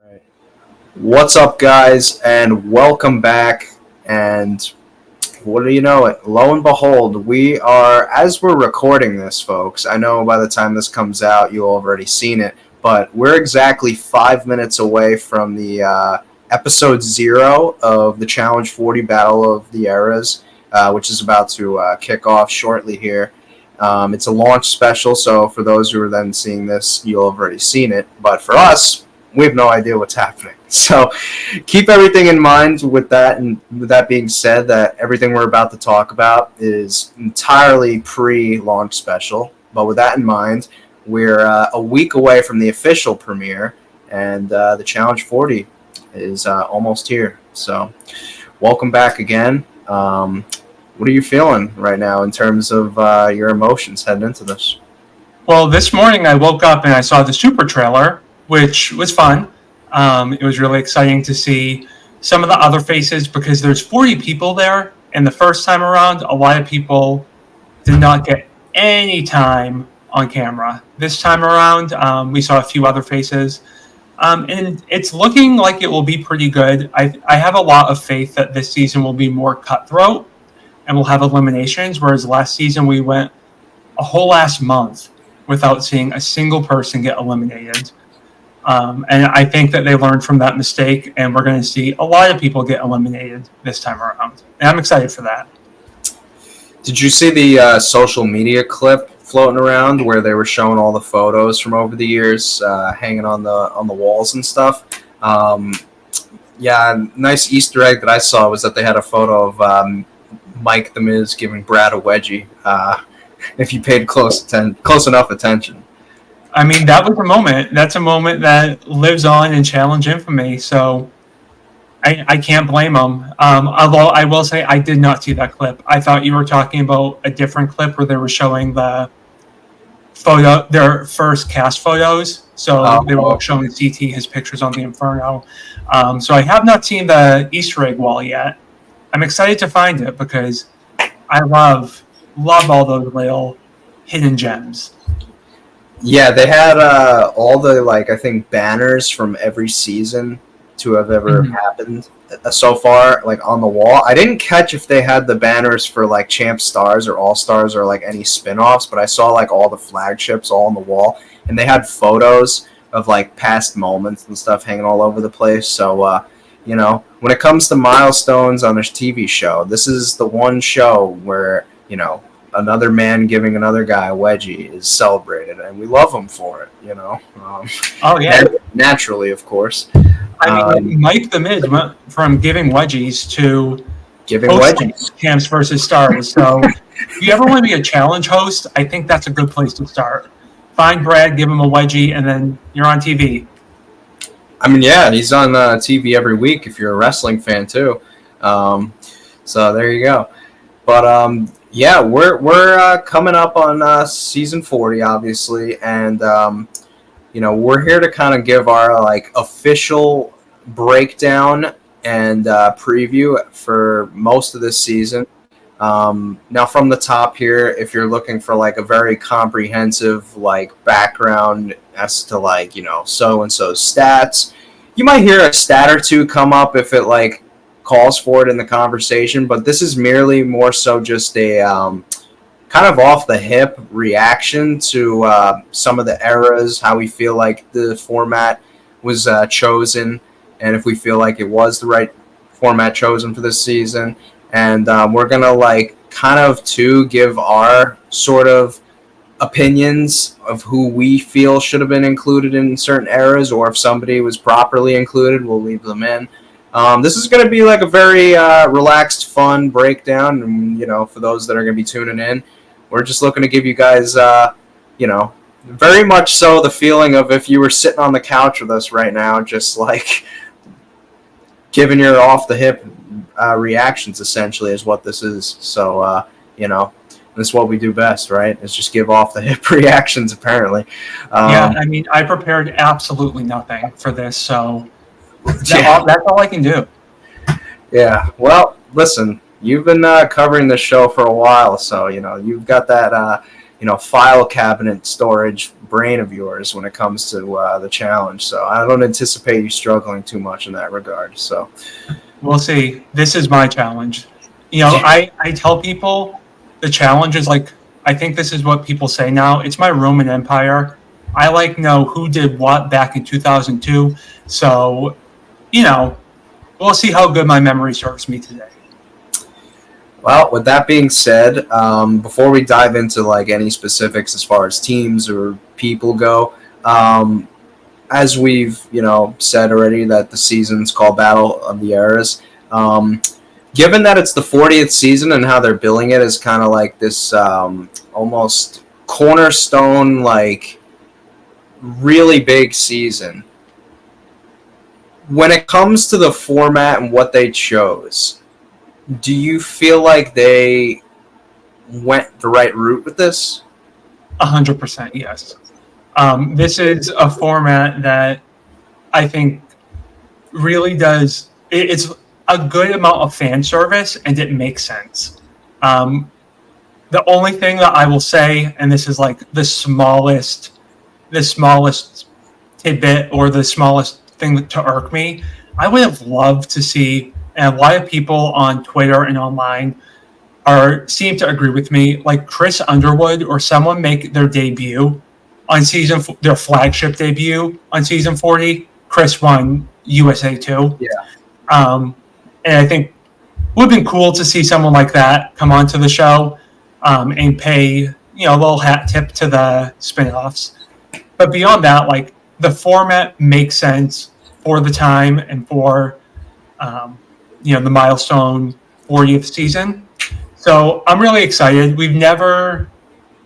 Right. What's up, guys, and welcome back. And what do you know it? Lo and behold, we are, as we're recording this, folks. I know by the time this comes out, you'll already seen it, but we're exactly 5 minutes away from the episode 0 of the Challenge 40 Battle of the Eras, which is about to kick off shortly here. It's a launch special, so for those who are then seeing this, you'll have already seen it. But for us, we have no idea what's happening. So keep everything in mind with that. And with that being said, that everything we're about to talk about is entirely pre-launch special. But with that in mind, we're a week away from the official premiere, and the Challenge 40 is almost here. So welcome back again. What are you feeling right now in terms of your emotions heading into this? Well, this morning I woke up and I saw the super trailer, which was fun. It was really exciting to see some of the other faces because there's 40 people there. And the first time around, a lot of people did not get any time on camera. This time around, we saw a few other faces. And it's looking like it will be pretty good. I have a lot of faith that this season will be more cutthroat and we'll have eliminations, whereas last season we went a whole last month without seeing a single person get eliminated. And I think that they learned from that mistake, and we're going to see a lot of people get eliminated this time around. And I'm excited for that. Did you see the social media clip floating around where they were showing all the photos from over the years hanging on the walls and stuff? Yeah, nice Easter egg that I saw was that they had a photo of Mike the Miz giving Brad a wedgie. If you paid close enough attention. I mean, that was a moment. That's a moment that lives on in Challenge infamy. So I can't blame them. Although I will say I did not see that clip. I thought you were talking about a different clip where they were showing their first cast photos. So they were showing CT his pictures on the Inferno. So I have not seen the Easter egg wall yet. I'm excited to find it because I love all those little hidden gems. Yeah, they had all the I think banners from every season to have ever happened so far, on the wall. I didn't catch if they had the banners for Champ Stars or All Stars or any spin-offs, but I saw all the flagships all on the wall, and they had photos of past moments and stuff hanging all over the place. So when it comes to milestones on a TV show, this is the one show where another man giving another guy a wedgie is celebrated, and we love him for it, Oh, yeah. Naturally, of course. I mean, Mike the Miz went from giving wedgies to giving wedgies. Camps versus Stars. So if you ever want to be a challenge host, I think that's a good place to start. Find Brad, give him a wedgie, and then you're on TV. I mean, yeah, he's on TV every week if you're a wrestling fan, too. So there you go. But, yeah, we're coming up on season 40, obviously, and we're here to kind of give our official breakdown and preview for most of this season. Now, from the top here, if you're looking for a very comprehensive background as to so and so's stats, you might hear a stat or two come up if it calls for it in the conversation, but this is merely more so just a kind of off the hip reaction to some of the eras, how we feel like the format was chosen, and if we feel like it was the right format chosen for this season. And we're gonna kind of give our sort of opinions of who we feel should have been included in certain eras, or if somebody was properly included, we'll leave them in. This is going to be a very relaxed, fun breakdown. And, for those that are going to be tuning in, we're just looking to give you guys, very much so the feeling of if you were sitting on the couch with us right now, just giving your off-the-hip reactions, essentially, is what this is. So, this is what we do best, right? It's just give off-the-hip reactions, apparently. Yeah, I mean, I prepared absolutely nothing for this, so... That's all I can do. Yeah. Well, listen, you've been covering this show for a while, so you've got that file cabinet storage brain of yours when it comes to the challenge. So I don't anticipate you struggling too much in that regard. So We'll see. This is my challenge. I tell people the challenge is like, I think this is what people say now. It's my Roman Empire. I know who did what back in 2002. So, we'll see how good my memory serves me today. Well, with that being said, before we dive into any specifics as far as teams or people go, as we've said already that the season's called Battle of the Eras. Given that it's the 40th season and how they're billing it as kind of like this almost cornerstone, really big season. When it comes to the format and what they chose, do you feel like they went the right route with this? 100%, yes. This is a format that I think really does. It's a good amount of fan service, and it makes sense. The only thing that I will say, and this is the smallest tidbit or the smallest thing to irk me, I would have loved to see, and a lot of people on Twitter and online seem to agree with me, Chris Underwood or someone make their debut on their flagship debut on season 40. Chris won USA 2. Yeah. And I think it would have been cool to see someone like that come onto the show and pay a little hat tip to the spinoffs. But beyond that, the format makes sense for the time and for the milestone 40th season. So I'm really excited. We've never,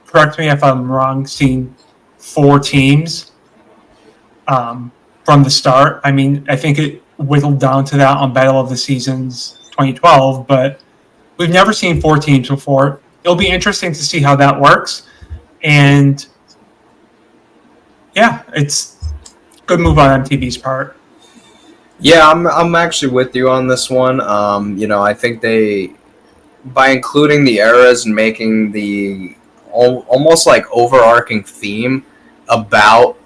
correct me if I'm wrong, seen 4 teams from the start. I mean, I think it whittled down to that on Battle of the Seasons 2012, but we've never seen 4 teams before. It'll be interesting to see how that works. And yeah, it's a good move on MTV's part. Yeah, I'm actually with you on this one. I think they, by including the eras and making the almost overarching theme about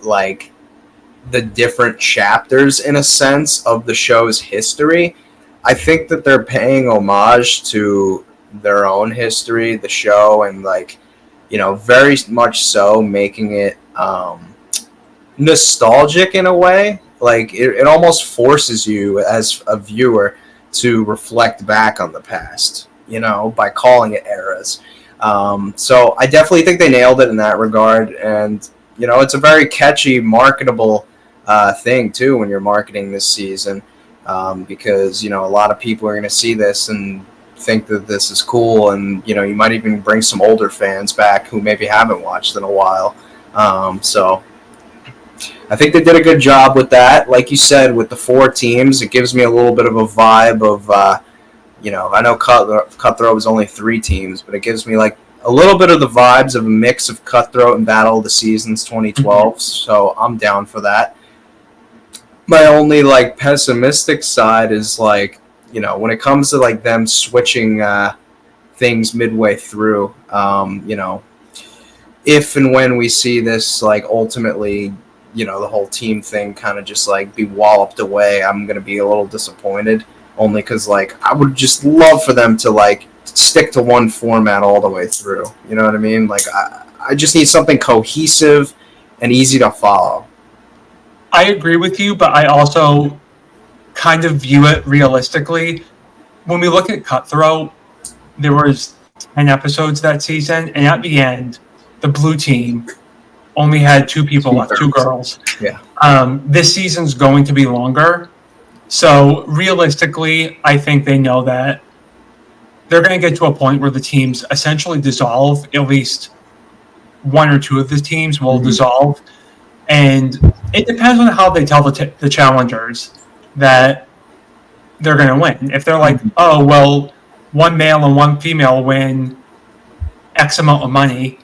the different chapters in a sense of the show's history, I think that they're paying homage to their own history, the show, and very much so making it nostalgic in a way. It almost forces you as a viewer to reflect back on the past, by calling it eras. So I definitely think they nailed it in that regard, and it's a very catchy, marketable thing too when you're marketing this season, because a lot of people are going to see this and think that this is cool, and you might even bring some older fans back who maybe haven't watched in a while. So I think they did a good job with that. Like you said, with the 4 teams, it gives me a little bit of a vibe of, I know Cutthroat was only 3 teams, but it gives me a little bit of the vibes of a mix of Cutthroat and Battle of the Seasons 2012. Mm-hmm. So I'm down for that. My only pessimistic side is when it comes to them switching things midway through, if and when we see this ultimately, the whole team thing kind of just be walloped away, I'm going to be a little disappointed, only because I would just love for them to stick to one format all the way through. You know what I mean? I just need something cohesive and easy to follow. I agree with you, but I also kind of view it realistically. When we look at Cutthroat, there was 10 episodes that season, and at the end, the blue team only had 2 people left, 2 girls. Yeah. This season's going to be longer, so realistically, I think they know that they're going to get to a point where the teams essentially dissolve. At least 1 or 2 of the teams will dissolve, and it depends on how they tell the challengers that they're going to win. If they're oh, well, 1 male and 1 female win X amount of money,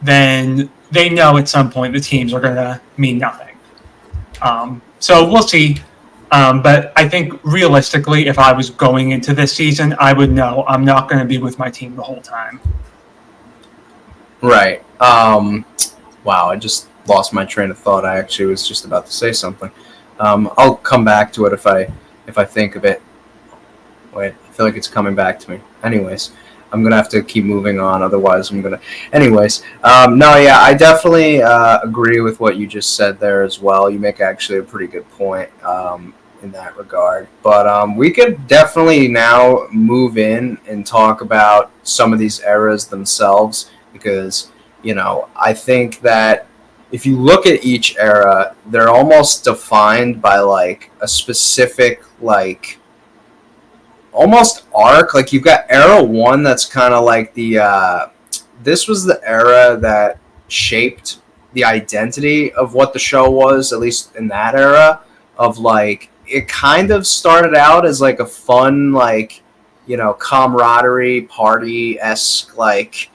then they know at some point the teams are going to mean nothing. So we'll see. But I think realistically, if I was going into this season, I would know I'm not going to be with my team the whole time. Right. Wow, I just lost my train of thought. I actually was just about to say something. I'll come back to it if I think of it. Wait, I feel like it's coming back to me. Anyways, I'm gonna have to keep moving on. Otherwise, I'm gonna. Anyways, no, yeah, I definitely agree with what you just said there as well. You make actually a pretty good point in that regard. But we could definitely now move in and talk about some of these eras themselves because I think that if you look at each era, they're almost defined by like a specific like almost arc. Like you've got era one that's kind of like the this was the era that shaped the identity of what the show was, at least in that era. Of like it kind of started out as like a fun like camaraderie party esque like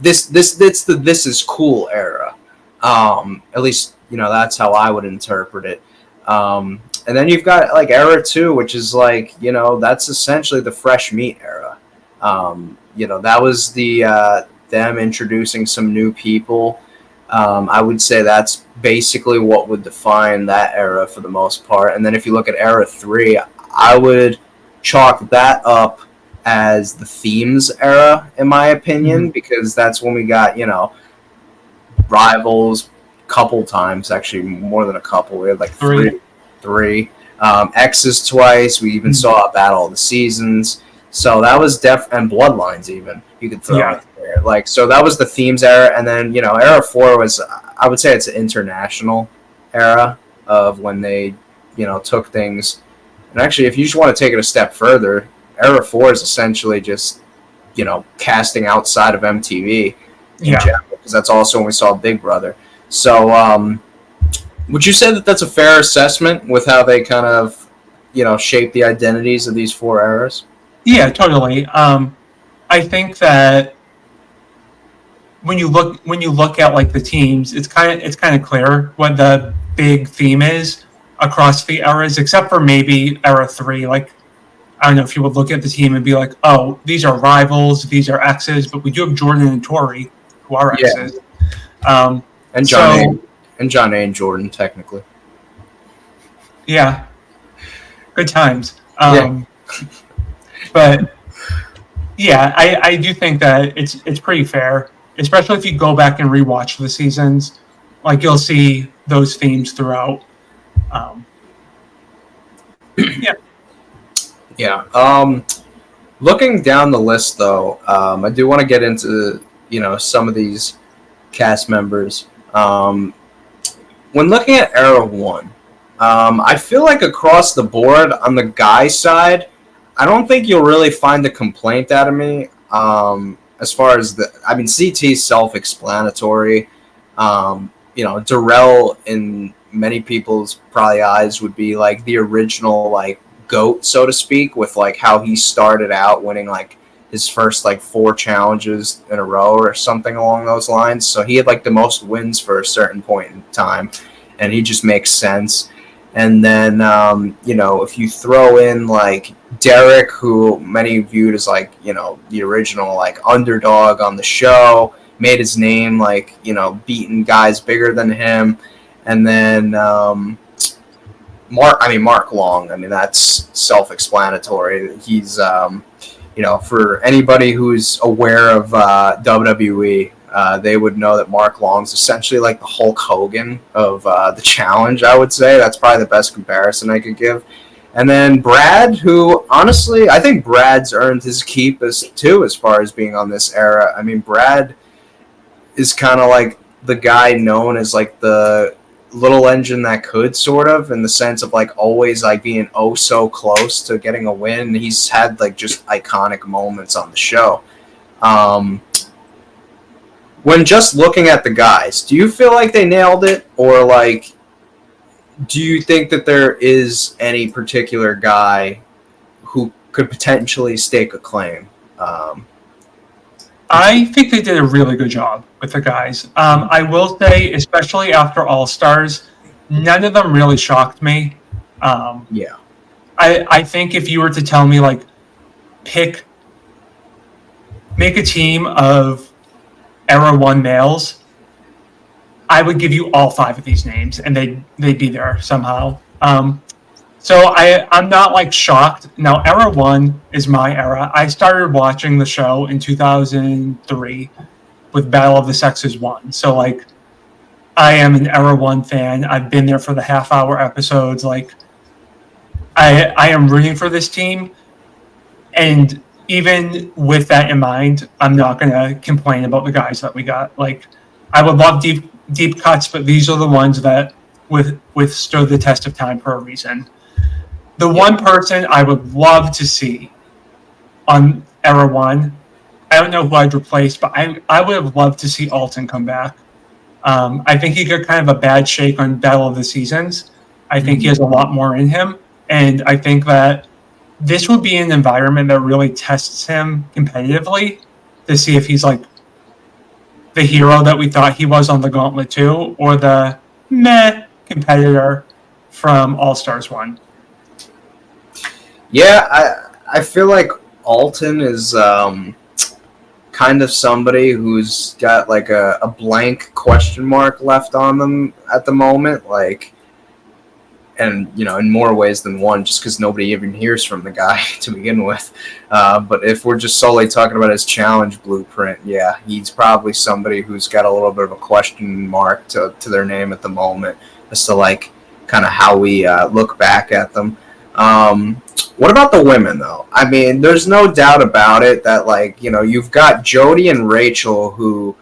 this is cool era. At least that's how I would interpret it. And then you've got like era two, which is like that's essentially the fresh meat era. That was the them introducing some new people. I would say that's basically what would define that era for the most part. And then if you look at era three, I would chalk that up as the themes era, in my opinion, because that's when we got rivals couple times, actually more than a couple. We had like three X's twice. We even saw a Battle of the Seasons. So that was and Bloodlines even you could throw it there. Like so that was the themes era, and then era four was I would say it's an international era of when they took things. And actually, if you just want to take it a step further, era four is essentially just casting outside of MTV in general, because that's also when we saw Big Brother. So would you say that that's a fair assessment with how they kind of shape the identities of these four eras? Yeah, totally. I think that when you look at like the teams, it's kind of clear what the big theme is across the eras, except for maybe era three. Like I don't know if you would look at the team and be like, oh, these are rivals, these are exes, but we do have Jordan and Tori who are exes. And John A and Jordan technically. Yeah, good times. But yeah, I do think that it's pretty fair, especially if you go back and rewatch the seasons. Like you'll see those themes throughout. Yeah. Looking down the list, though, I do want to get into some of these cast members. When looking at era one, I feel like across the board on the guy side, I don't think you'll really find a complaint out of me. As far as CT's self-explanatory. Darrell in many people's probably eyes would be like the original like GOAT, so to speak, with like how he started out winning like his first like 4 challenges in a row or something along those lines. So he had like the most wins for a certain point in time, and he just makes sense. And then if you throw in like Derek, who many viewed as like the original like underdog on the show, made his name like beating guys bigger than him, and then Mark Long. I mean, that's self-explanatory. He's for anybody who's aware of WWE, they would know that Mark Long's essentially like the Hulk Hogan of the challenge. I would say that's probably the best comparison I could give. And then Brad, who honestly I think Brad's earned his keep as far as being on this era. I mean, Brad is kind of like the guy known as like the little engine that could, sort of, in the sense of like always like being oh so close to getting a win. He's had like just iconic moments on the show. When just looking at the guys, do you feel like they nailed it, or like do you think that there is any particular guy who could potentially stake a claim? I think they did a really good job with the guys. I will say, especially after All Stars, none of them really shocked me. I think if you were to tell me like make a team of Era 1 males, I would give you all 5 of these names, and they'd be there somehow. So I'm not like shocked. Now, Era 1 is my era. I started watching the show in 2003 with Battle of the Sexes 1. So, like, I am an Era 1 fan. I've been there for the half-hour episodes. Like, I am rooting for this team. And even with that in mind, I'm not going to complain about the guys that we got. Like, I would love deep cuts, but these are the ones that withstood the test of time for a reason. The one person I would love to see on Era 1, I don't know who I'd replace, but I would have loved to see Alton come back. I think he got kind of a bad shake on Battle of the Seasons. I think he has a lot more in him, and I think that this would be an environment that really tests him competitively to see if he's like the hero that we thought he was on the Gauntlet 2 or the meh competitor from All Stars 1. Yeah, I feel like Alton is kind of somebody who's got like a blank question mark left on them at the moment, like, and in more ways than one, just because nobody even hears from the guy to begin with. But if we're just solely talking about his challenge blueprint, yeah, he's probably somebody who's got a little bit of a question mark to their name at the moment as to like kind of how we look back at them. What about the women, though? I mean, there's no doubt about it that, like, you've got Jody and Rachel, who,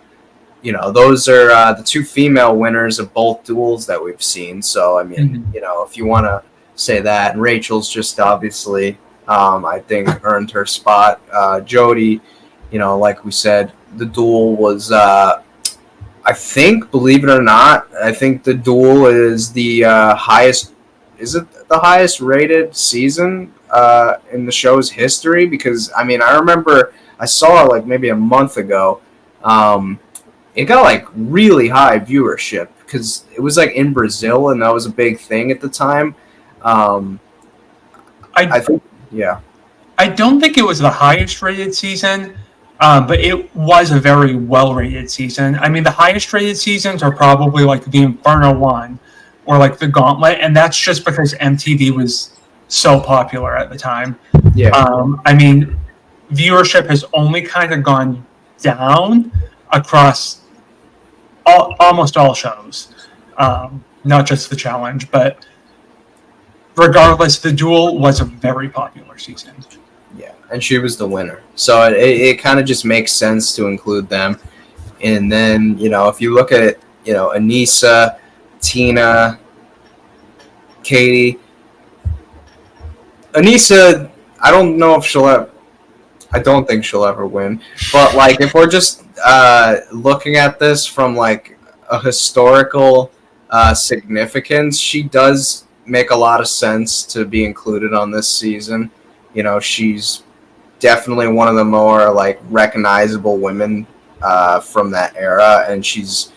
those are the 2 female winners of both duels that we've seen. So, I mean, if you want to say that, and Rachel's just obviously, I think, earned her spot. Jody, like we said, the duel was, I think, believe it or not, I think the duel is the highest. Is it the highest rated season in the show's history? Because I mean, I remember I saw it like maybe a month ago. It got like really high viewership because it was like in Brazil, and that was a big thing at the time. I think, yeah. I don't think it was the highest rated season, but it was a very well rated season. I mean, the highest rated seasons are probably like the Inferno 1 or like the Gauntlet, and that's just because MTV was so popular at the time. Yeah. I mean, viewership has only kind of gone down across almost all shows, not just the challenge, but regardless, the duel was a very popular season. Yeah, and she was the winner. So it kind of just makes sense to include them. And then, if you look at it, Anissa, Tina, Katie. Anissa, I don't know if I don't think she'll ever win. But, like, if we're just looking at this from, like, a historical significance, she does make a lot of sense to be included on this season. She's definitely one of the more, like, recognizable women from that era, and she's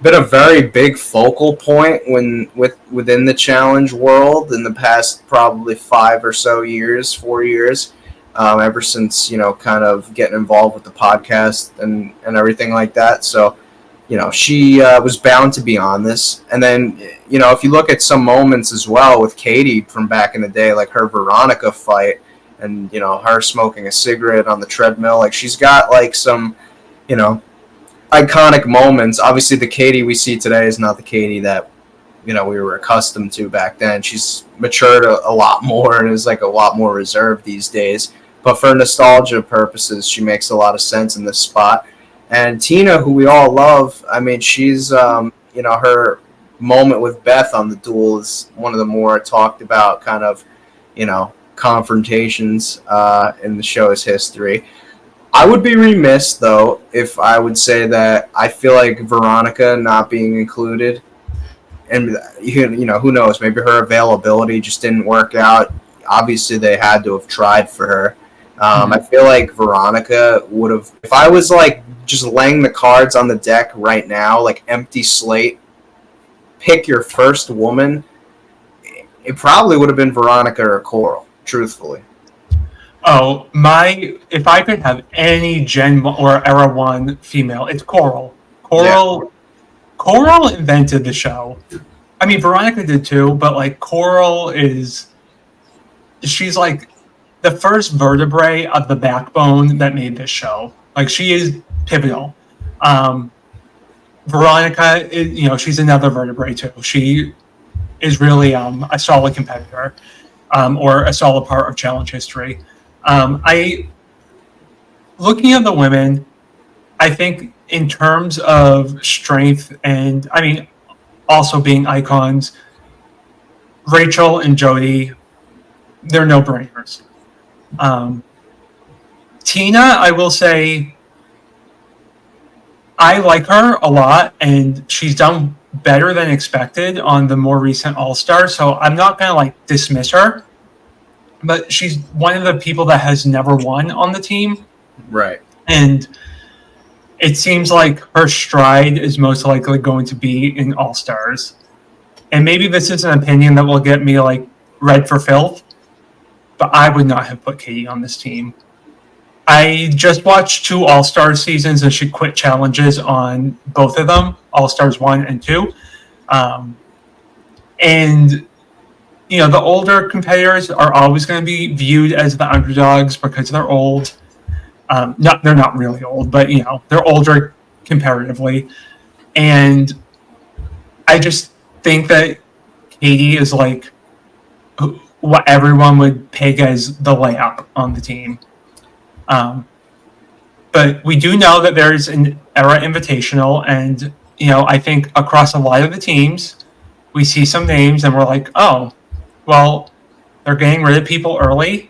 been a very big focal point within the challenge world in the past probably 4 years, ever since kind of getting involved with the podcast and everything like that. So she was bound to be on this. And then if you look at some moments as well with Katie from back in the day, like her Veronica fight and her smoking a cigarette on the treadmill, like she's got like some iconic moments. Obviously, the Katie we see today is not the Katie that we were accustomed to back then. She's matured a lot more and is like a lot more reserved these days. But for nostalgia purposes, she makes a lot of sense in this spot. And Tina, who we all love, I mean, she's her moment with Beth on the duel is one of the more talked about kind of confrontations in the show's history. I would be remiss, though, if I would say that I feel like Veronica not being included, and who knows, maybe her availability just didn't work out. Obviously, they had to have tried for her. I feel like Veronica would have, if I was like just laying the cards on the deck right now, like empty slate, pick your first woman, it probably would have been Veronica or Coral, truthfully. Oh, if I could have any Gen or Era 1 female, it's Coral. Yeah. Coral invented the show. I mean, Veronica did too, but like she's like the first vertebrae of the backbone that made this show. Like, she is pivotal. Um, Veronica, she's another vertebrae too. She is really a solid competitor, or a solid part of challenge history. I Looking at the women, I think in terms of strength and I mean also being icons, Rachel and Jody, they're no brainers. Tina, I will say, I like her a lot, and she's done better than expected on the more recent All Stars. So I'm not gonna like dismiss her, but she's one of the people that has never won on the team, Right. and it seems like her stride is most likely going to be in All Stars. And maybe this is an opinion that will get me like read for filth, but I would not have put Katie on this team. I just watched 2 All Star seasons, and she quit challenges on both of them, All Stars 1 and 2. And the older competitors are always going to be viewed as the underdogs because they're old. They're not really old, but they're older comparatively. And I just think that Katie is like what everyone would peg as the layup on the team. But we do know that there's an Era Invitational, and I think across a lot of the teams, we see some names and we're like, oh, well, they're getting rid of people early.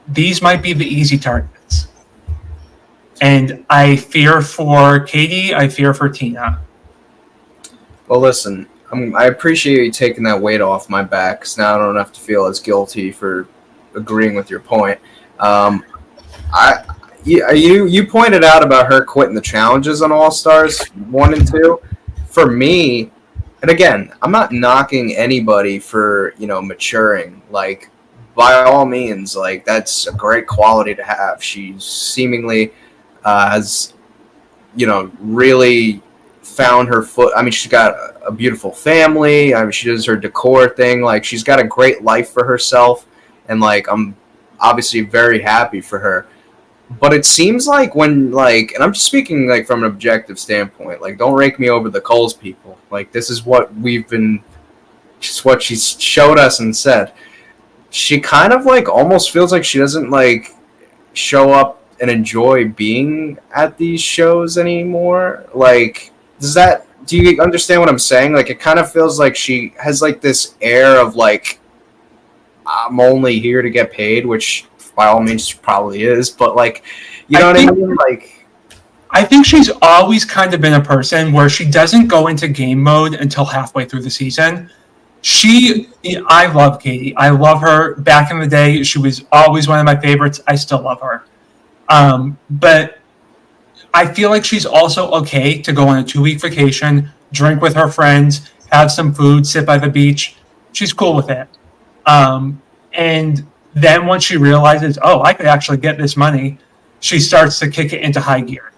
These might be the easy targets. And I fear for Katie. I fear for Tina. Well, listen, I appreciate you taking that weight off my back, because now I don't have to feel as guilty for agreeing with your point. You pointed out about her quitting the challenges on All Stars 1 and 2. For me, and again, I'm not knocking anybody for maturing. Like, by all means, like, that's a great quality to have. She's seemingly has really found her foot. I mean, she's got a beautiful family. I mean, she does her decor thing. Like, she's got a great life for herself, and like, I'm obviously very happy for her. But it seems like when, like, and I'm just speaking like from an objective standpoint, like, don't rake me over the coals, people. Like, this is what just what she's showed us and said. She kind of like almost feels like she doesn't like show up and enjoy being at these shows anymore. Like, do you understand what I'm saying? Like, it kind of feels like she has like this air of like, I'm only here to get paid, which by all means she probably is, but like, what I mean? Like, I think she's always kind of been a person where she doesn't go into game mode until halfway through the season. I love Katie. I love her. Back in the day, she was always one of my favorites. I still love her. But I feel like she's also okay to go on a 2-week vacation, drink with her friends, have some food, sit by the beach. She's cool with it. And then once she realizes, oh, I could actually get this money, she starts to kick it into high gear.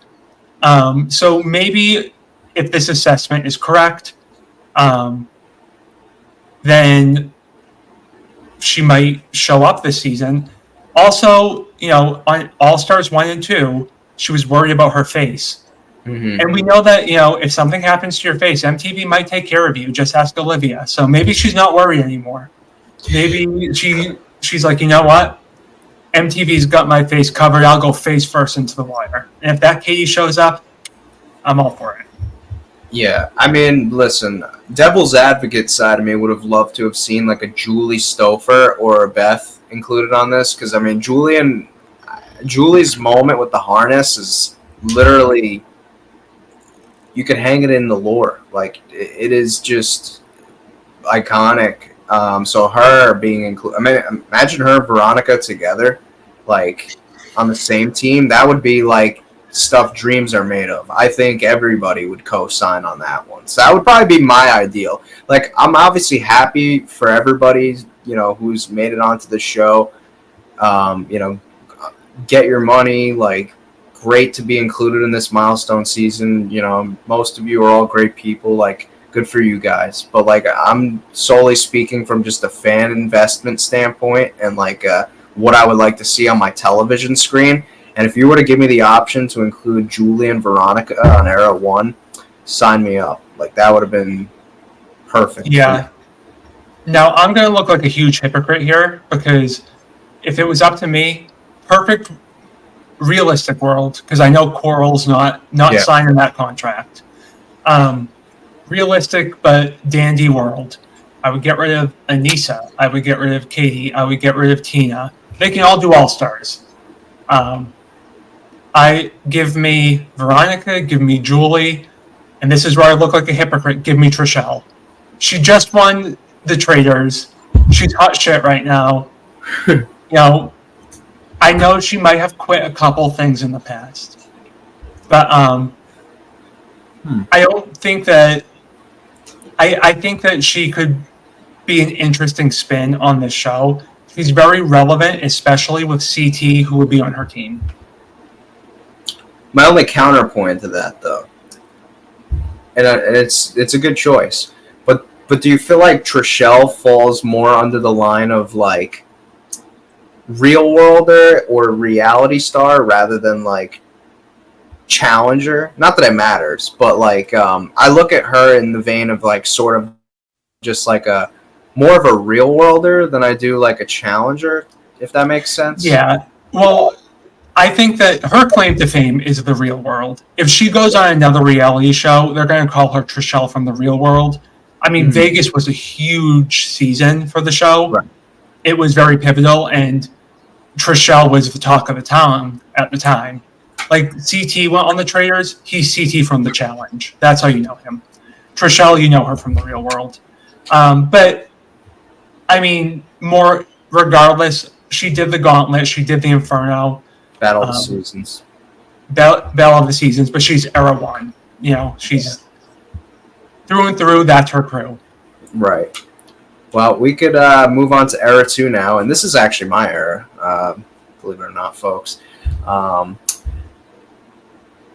So maybe if this assessment is correct, then she might show up this season. Also, on All Stars 1 and 2, she was worried about her face. mm-hmm. And we know that, if something happens to your face, MTV might take care of you. Just ask Olivia. So maybe she's not worried anymore. Maybe she's like, you know what? MTV's got my face covered. I'll go face first into the wire. And if that Katie shows up, I'm all for it. Yeah, I mean, listen, devil's advocate side of me would have loved to have seen like a Julie Stouffer or a Beth included on this, because I mean, Julie's moment with the harness is literally, you could hang it in the lore. Like, it is just iconic. So her being included, I mean, imagine her and Veronica together, like, on the same team. That would be like stuff dreams are made of. I think everybody would co-sign on that one. So that would probably be my ideal. Like, I'm obviously happy for everybody, who's made it onto the show. get your money. Like, great to be included in this milestone season. You know, most of you are all great people. Like, good for you guys. But like, I'm solely speaking from just a fan investment standpoint and like what I would like to see on my television screen. And if you were to give me the option to include Julie and Veronica on Era 1, sign me up. Like, that would have been perfect. Yeah. Now, I'm going to look like a huge hypocrite here because if it was up to me, perfect realistic world, because I know Coral's not Yeah. signing that contract. Realistic but dandy world. I would get rid of Anissa. I would get rid of Katie. I would get rid of Tina. They can all do All-Stars. I give me Veronica, give me Julie, and this is where I look like a hypocrite. Give me Trishelle. She just won the Traitors. She's hot shit right now. You know, I know she might have quit a couple things in the past, but I don't think that. I think that she could be an interesting spin on this show. She's very relevant, especially with CT, who would be on her team. My only counterpoint to that, though, and it's a good choice, but do you feel like Trishelle falls more under the line of like real worlder or reality star rather than like challenger? Not that it matters, but like I look at her in the vein of like sort of just like a more of a real worlder than I do like a challenger, if that makes sense. Yeah. Well, I think that her claim to fame is the real world. If she goes on another reality show, they're going to call her Trishelle from the real world. I mean, Vegas was a huge season for the show. Right. It was very pivotal, and Trishelle was the talk of the town at the time. Like, CT went on the Traitors, he's CT from the Challenge. That's how you know him. Trishelle, you know her from the real world. But, I mean, more regardless, she did the Gauntlet, she did the Inferno. Battle of the Seasons. Battle of the Seasons, but she's Era 1. You know, she's through and through, that's her crew. Right. Well, we could move on to Era 2 now, and this is actually my era, believe it or not, folks.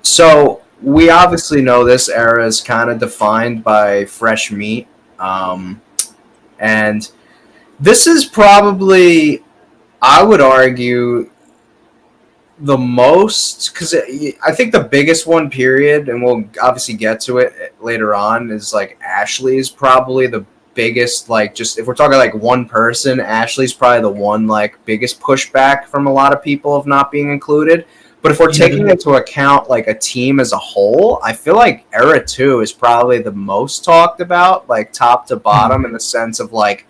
So we obviously know this era is kind of defined by fresh meat, and this is probably, I would argue, the most, because I think the biggest one, period, and we'll obviously get to it later on, is like Ashley is probably the biggest, like, just if we're talking like one person, Ashley's probably the one like biggest pushback from a lot of people of not being included. But if we're taking into account like a team as a whole, I feel like Era 2 is probably the most talked about, like top to bottom, in the sense of like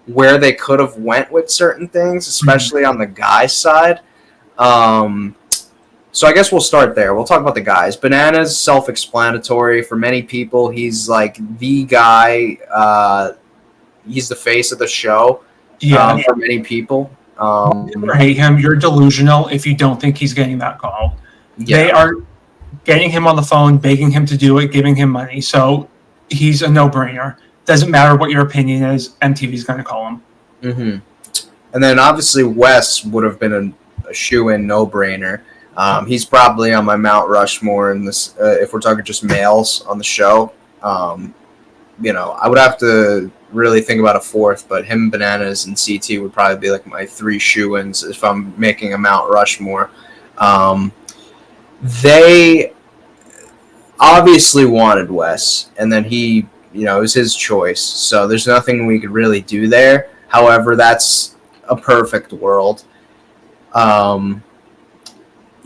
where they could have went with certain things, especially on the guys' side. So I guess we'll start there. We'll talk about the guys. Banana's self-explanatory for many people. He's like the guy. He's the face of the show. Yeah. For many people. Hate him. You're delusional if you don't think he's getting that call. Yeah. They are getting him on the phone, begging him to do it, giving him money. So he's a no-brainer. Doesn't matter what your opinion is. MTV's going to call him. Mm-hmm. And then obviously Wes would have been a shoe-in, no-brainer. He's probably on my Mount Rushmore in this. If we're talking just males on the show, you know, I would have to really think about a fourth, but him, Bananas, and CT would probably be like my three shoe-ins if I'm making a Mount Rushmore. They obviously wanted Wes, and then he, you know, it was his choice. So there's nothing we could really do there. However, that's a perfect world. You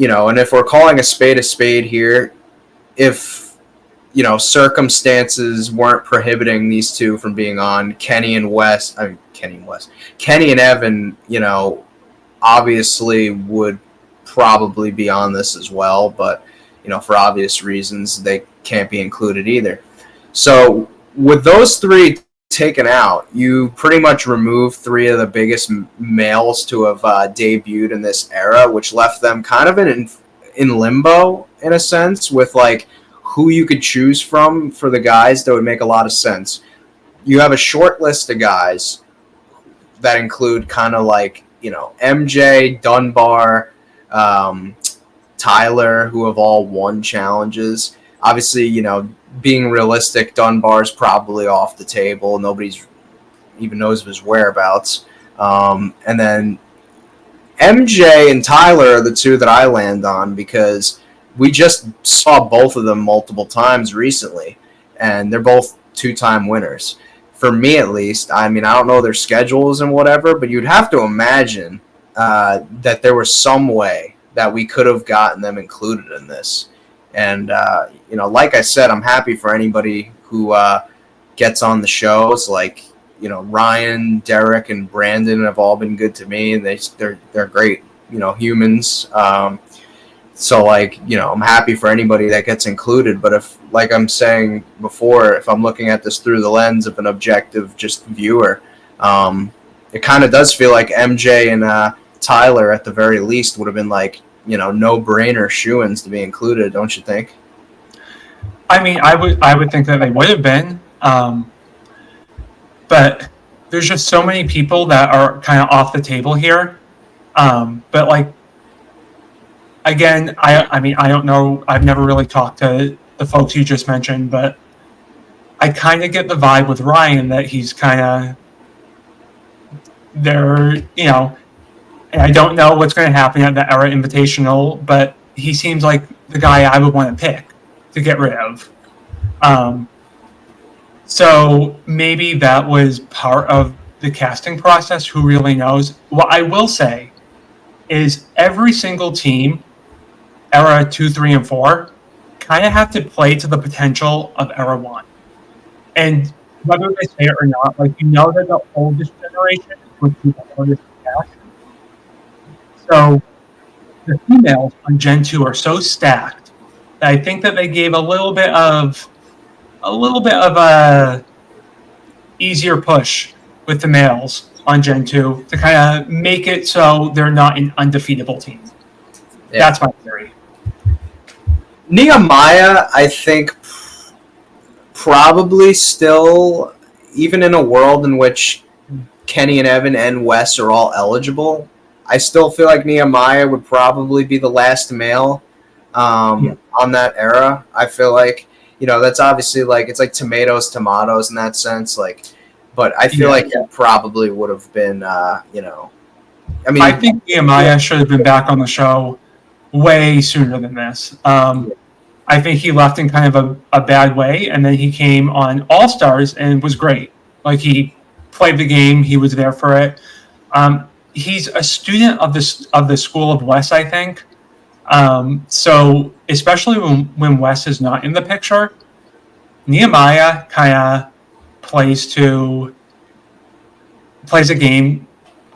know, and if we're calling a spade here, if, you know, circumstances weren't prohibiting these two from being on, Kenny and Evan, you know, obviously would probably be on this as well, but, you know, for obvious reasons, they can't be included either. So with those three taken out, you pretty much remove three of the biggest males to have debuted in this era, which left them kind of in limbo in a sense with like who you could choose from for the guys that would make a lot of sense. You have a short list of guys that include kind of like, you know, MJ, Dunbar, um, Tyler, who have all won challenges. Obviously, being realistic, Dunbar's probably off the table. Nobody's even knows of his whereabouts. And then MJ and Tyler are the two that I land on because we just saw both of them multiple times recently, and they're both two-time winners. For me, at least, I mean, I don't know their schedules and whatever, but you'd have to imagine that there was some way that we could have gotten them included in this. And, like I said, I'm happy for anybody who gets on the shows. Like, Ryan, Derek, and Brandon have all been good to me, and they're great, humans. So, I'm happy for anybody that gets included. But if, like I'm saying before, if I'm looking at this through the lens of an objective just viewer, it kind of does feel like MJ and Tyler, at the very least, would have been no-brainer shoo-ins to be included, don't you think? I mean, I would think that they would have been, but there's just so many people that are kind of off the table here. But again, I mean, I don't know. I've never really talked to the folks you just mentioned, but I kind of get the vibe with Ryan that he's kind of there, and I don't know what's going to happen at the Era Invitational, but he seems like the guy I would want to pick to get rid of. So maybe that was part of the casting process. Who really knows? What I will say is every single team, Era 2, 3, and 4, kind of have to play to the potential of Era 1. And whether they say it or not, that the oldest generation would be the oldest cast. So the females on Gen 2 are so stacked that I think that they gave a little bit of a easier push with the males on Gen 2 to kind of make it so they're not an undefeatable team. Yeah. That's my theory. Nehemiah, I think, probably still, even in a world in which Kenny and Evan and Wes are all eligible, I still feel like Nehemiah would probably be the last male on that era. I feel like, that's obviously it's like tomatoes in that sense. But I feel like it probably would have been, I mean, I think Nehemiah should have been back on the show way sooner than this. I think he left in kind of a bad way, and then he came on All Stars and was great. He played the game, he was there for it. He's a student of the School of Wes, I think. So especially when Wes is not in the picture, Nehemiah kind of plays a game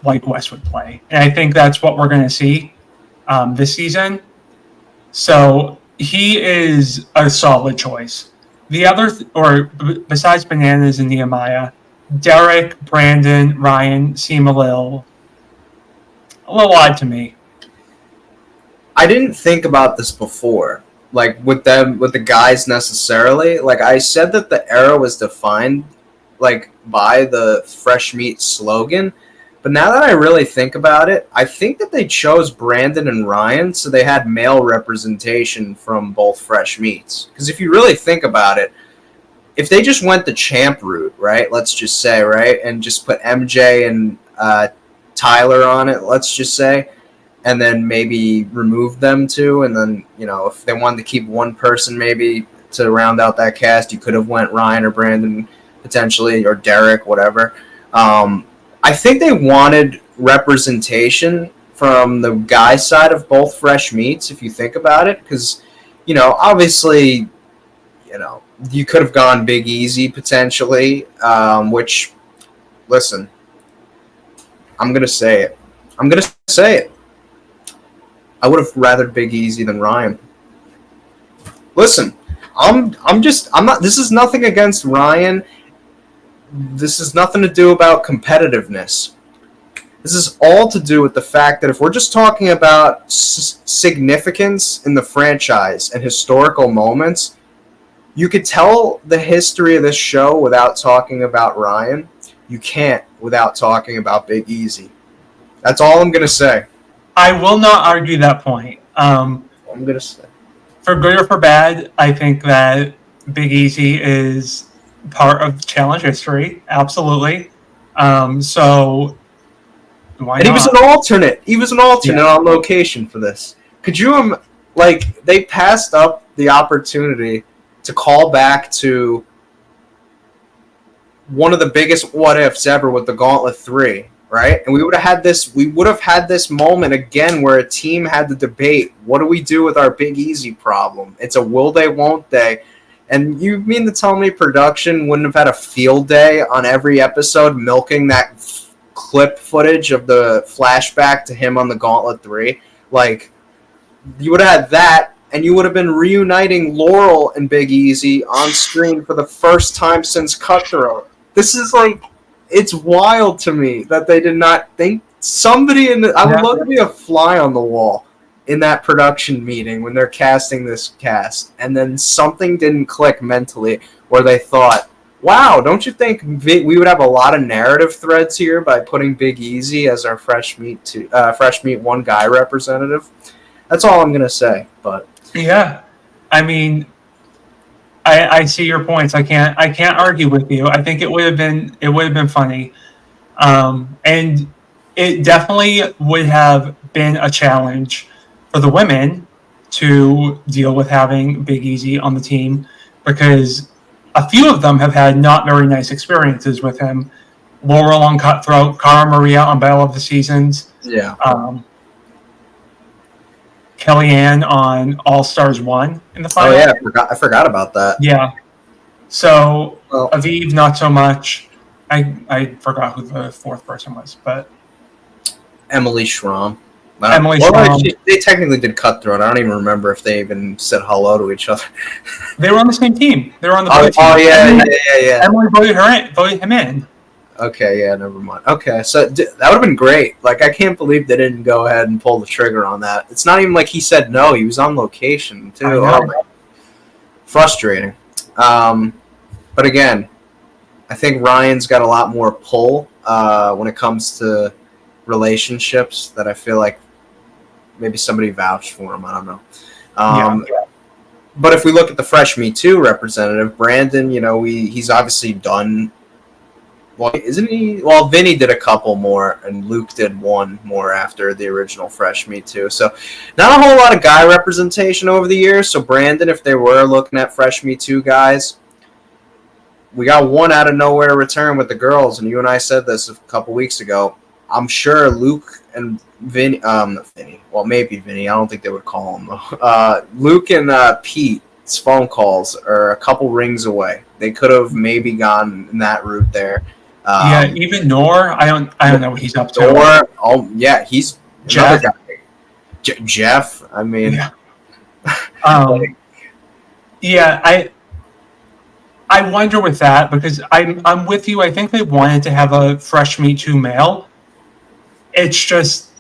like Wes would play, and I think that's what we're going to see this season. So he is a solid choice. The other, besides Bananas and Nehemiah, Derek, Brandon, Ryan seem a little odd to me. I didn't think about this before, with the guys necessarily. I said that the era was defined, by the fresh meat slogan. But now that I really think about it, I think that they chose Brandon and Ryan so they had male representation from both fresh meats. Because if you really think about it, if they just went the champ route, right, let's just say, right, and just put MJ and Tyler on it, let's just say, and then maybe remove them too, and then, if they wanted to keep one person maybe to round out that cast, you could have went Ryan or Brandon potentially, or Derek, whatever. I think they wanted representation from the guy side of both fresh meats, if you think about it, because, obviously, you could have gone Big Easy potentially, which, listen, I'm going to say it. I would have rather Big Easy than Ryan. Listen, I'm not, this is nothing against Ryan. This is nothing to do about competitiveness. This is all to do with the fact that if we're just talking about significance in the franchise and historical moments, you could tell the history of this show without talking about Ryan. You can't without talking about Big Easy. That's all I'm going to say. I will not argue that point. I'm gonna say. For good or for bad, I think that Big Easy is part of challenge history. Absolutely. So why And he was not? an alternate. He was an alternate Yeah. on location for this. Could you they passed up the opportunity to call back to one of the biggest what ifs ever with the Gauntlet 3, right? And we would have had this moment again where a team had to debate, what do we do with our Big Easy problem? It's a will they, won't they? And you mean to tell me production wouldn't have had a field day on every episode milking that clip footage of the flashback to him on the Gauntlet 3? Like, you would have had that, and you would have been reuniting Laurel and Big Easy on screen for the first time since Cutthroat. This is it's wild to me that they did not think somebody I would love to be a fly on the wall in that production meeting when they're casting this cast, and then something didn't click mentally where they thought, wow, don't you think we would have a lot of narrative threads here by putting Big Easy as our fresh meat one guy representative? That's all I'm gonna say. But Yeah. I mean, I see your points. I can't argue with you. I think it would have been funny. And it definitely would have been a challenge for the women to deal with having Big Easy on the team, because a few of them have had not very nice experiences with him. Laurel on Cutthroat, Cara Maria on Battle of the Seasons, yeah. Kellyanne on All Stars 1 in the Oh final. yeah, I forgot about that. Yeah. So Well, Aviv, not so much. I forgot who the fourth person was, but Emily Schramm. Emily Schramm. They technically did Cutthroat. I don't even remember if they even said hello to each other. They were on the same team. They were on the Oh, blue team. oh yeah. Emily voted him in. Okay, yeah, never mind. Okay, so that would have been great. Like, I can't believe they didn't go ahead and pull the trigger on that. It's not even like he said no. He was on location, too. Oh, frustrating. But again, I think Ryan's got a lot more pull when it comes to relationships that I feel like maybe somebody vouched for him. I don't know. But if we look at the Fresh Me Too representative, Brandon, he's obviously done. Well, isn't he? Well, Vinny did a couple more, and Luke did one more after the original Fresh Me Too. So, not a whole lot of guy representation over the years. So, Brandon, if they were looking at Fresh Me Too guys, we got one out of nowhere return with the girls, and you and I said this a couple weeks ago. I'm sure Luke and Vinny, well, maybe Vinny. I don't think they would call him though. Luke and Pete's phone calls are a couple rings away. They could have maybe gone in that route there. Even Noor, I don't know what he's up to. Noor, oh yeah, he's Jeff. another guy. Jeff, I mean, I wonder with that, because I'm with you. I think they wanted to have a Fresh Me Too male. It's just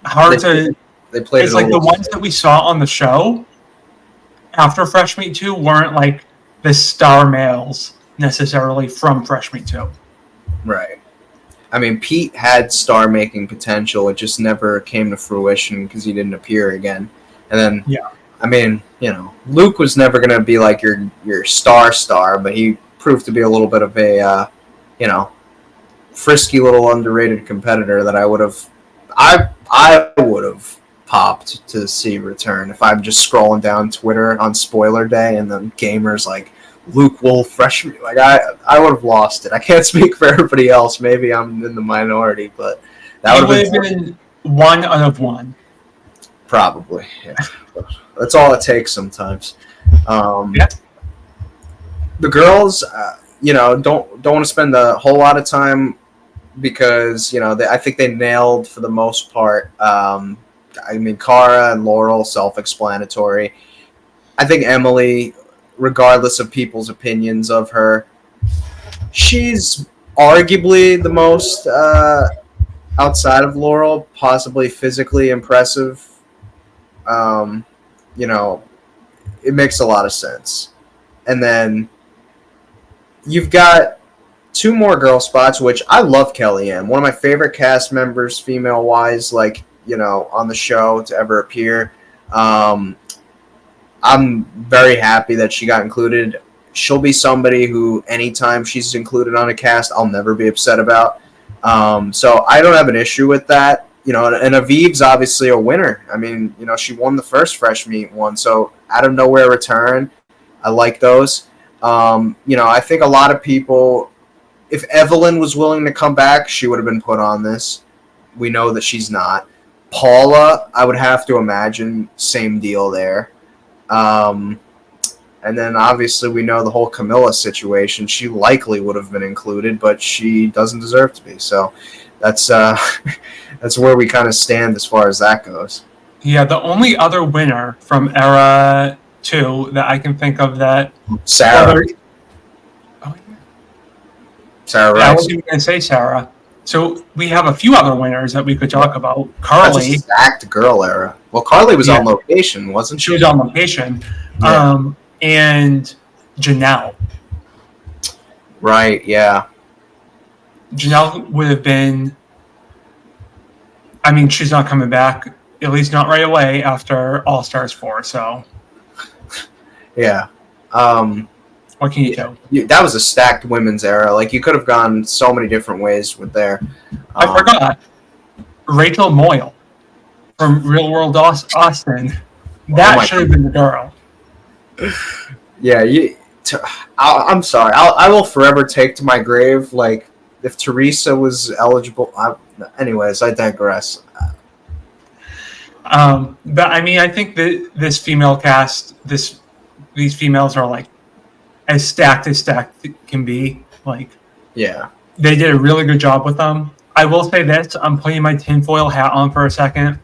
hard to. They played. It's like the ones that we saw on the show after Fresh Meat 2 weren't like the star males necessarily from Fresh Meat 2. Right. I mean, Pete had star-making potential. It just never came to fruition because he didn't appear again. And then, I mean, Luke was never going to be like your star, but he proved to be a little bit of a, frisky little underrated competitor that I would have popped to see return if I'm just scrolling down Twitter on spoiler day and then gamers like Luke Wolf freshman, like I would have lost it. I can't speak for everybody else. Maybe I'm in the minority, but that would have been one out of one. Probably, yeah. That's all it takes sometimes. The girls, don't want to spend a whole lot of time because I think they nailed for the most part. I mean, Cara and Laurel, self-explanatory. I think Emily, regardless of people's opinions of her, she's arguably the most, outside of Laurel, possibly physically impressive. It makes a lot of sense. And then you've got two more girl spots, which I love Kellyanne. One of my favorite cast members, female-wise. Like, on the show to ever appear. I'm very happy that she got included. She'll be somebody who, anytime she's included on a cast, I'll never be upset about. So I don't have an issue with that. And Aviv's obviously a winner. I mean, she won the first Fresh Meat one, so out of nowhere return. I like those. I think a lot of people, if Evelyn was willing to come back, she would have been put on this. We know that she's not. Paula, I would have to imagine, same deal there. And then obviously we know the whole Camilla situation. She likely would have been included, but she doesn't deserve to be. So that's that's where we kind of stand as far as that goes. Yeah, the only other winner from Era 2 that I can think of that Sarah. Sarah Rice. I was going to say Sarah. So we have a few other winners that we could talk about. Carly. That's a stacked girl era. Well, Carly was on location, wasn't she? She was on location. Yeah. And Janelle. Right, yeah. Janelle would have been... I mean, she's not coming back, at least not right away after All-Stars 4, so... Yeah. What can you do? That was a stacked women's era. Like, you could have gone so many different ways with there. I forgot. Rachel Moyle from Real World Austin. That should have been the girl. Yeah, I'm sorry. I will forever take to my grave, like, if Teresa was eligible. Anyways, I digress. But, I mean, I think that this female cast, these females are, like, as stacked can be. Like, yeah, they did a really good job with them. I will say this: I'm putting my tinfoil hat on for a second.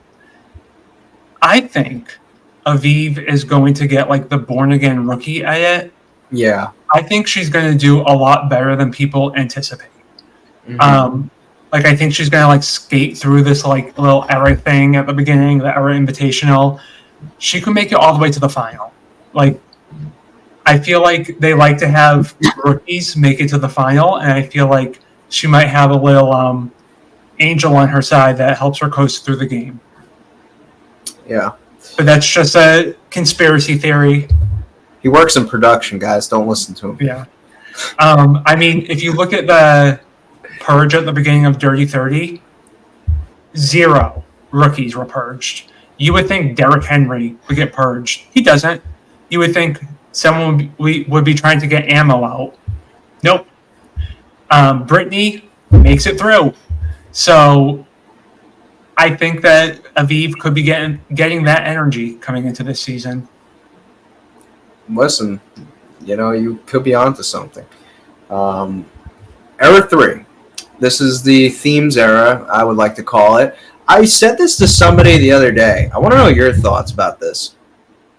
I think Aviv is going to get like the born again rookie edit. Yeah, I think she's going to do a lot better than people anticipate. Mm-hmm. Like I think she's going to like skate through this like little era thing at the beginning, the era invitational. She could make it all the way to the final. Like. I feel like they like to have rookies make it to the final, and I feel like she might have a little angel on her side that helps her coast through the game. Yeah. But that's just a conspiracy theory. He works in production, guys. Don't listen to him. Yeah. I mean, if you look at the purge at the beginning of Dirty 30, 0 rookies were purged. You would think Derrick Henry would get purged. He doesn't. You would think someone would be trying to get ammo out. Nope. Brittany makes it through. So I think that Aviv could be getting that energy coming into this season. Listen, you could be onto something. Era 3. This is the themes era, I would like to call it. I said this to somebody the other day. I want to know your thoughts about this.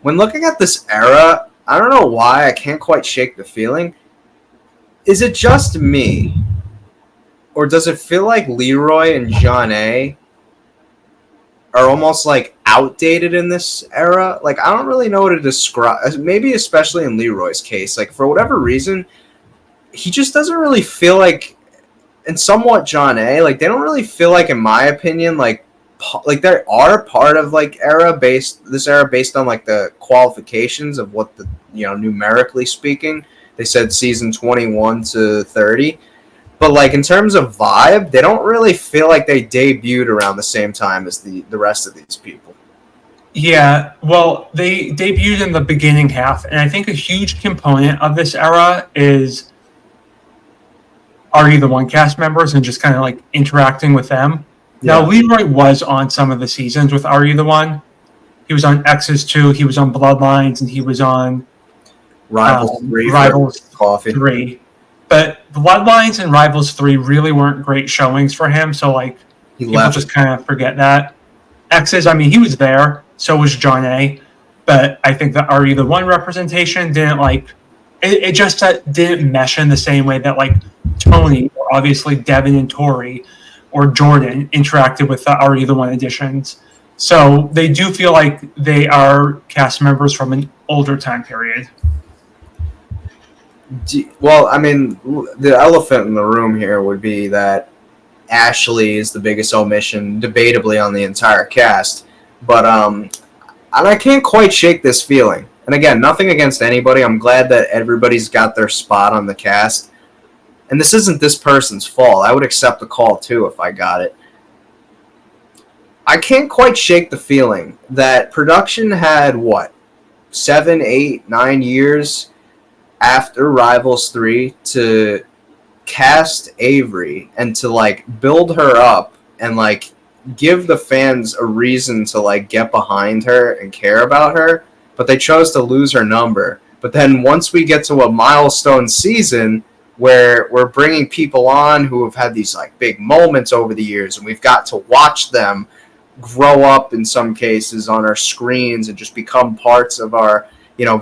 When looking at this era, I don't know why I can't quite shake the feeling. Is it just me? Or does it feel like Leroy and John A are almost like outdated in this era? Like, I don't really know what to describe. Maybe especially in Leroy's case. Like, for whatever reason, he just doesn't really feel like, and somewhat John A, like, they don't really feel like, in my opinion, like they are part of like this era based on like the qualifications of what the numerically speaking they said season 21 to 30, but like in terms of vibe they don't really feel like they debuted around the same time as the rest of these people. Yeah, well, they debuted in the beginning half, and I think a huge component of this era is Are You the One cast members and just kind of like interacting with them. Now, Leroy was on some of the seasons with Are You the One? He was on X's 2, he was on Bloodlines, and he was on Rivals 3. But Bloodlines and Rivals 3 really weren't great showings for him, so like people just kind of forget that. X's, I mean, he was there, so was John A. But I think the Are You the One representation didn't like it just didn't mesh in the same way that like Tony, or obviously Devin and Tori, or Jordan interacted with the Are You the One editions. So they do feel like they are cast members from an older time period. Well, I mean, the elephant in the room here would be that Ashley is the biggest omission, debatably, on the entire cast. But and I can't quite shake this feeling. And again, nothing against anybody. I'm glad that everybody's got their spot on the cast. And this isn't this person's fault. I would accept the call too if I got it. I can't quite shake the feeling that production had, what, 7, 8, 9 years after Rivals 3 to cast Avery and to, like, build her up and, like, give the fans a reason to, like, get behind her and care about her, but they chose to lose her number. But then once we get to a milestone season where we're bringing people on who have had these, like, big moments over the years, and we've got to watch them grow up in some cases on our screens and just become parts of our,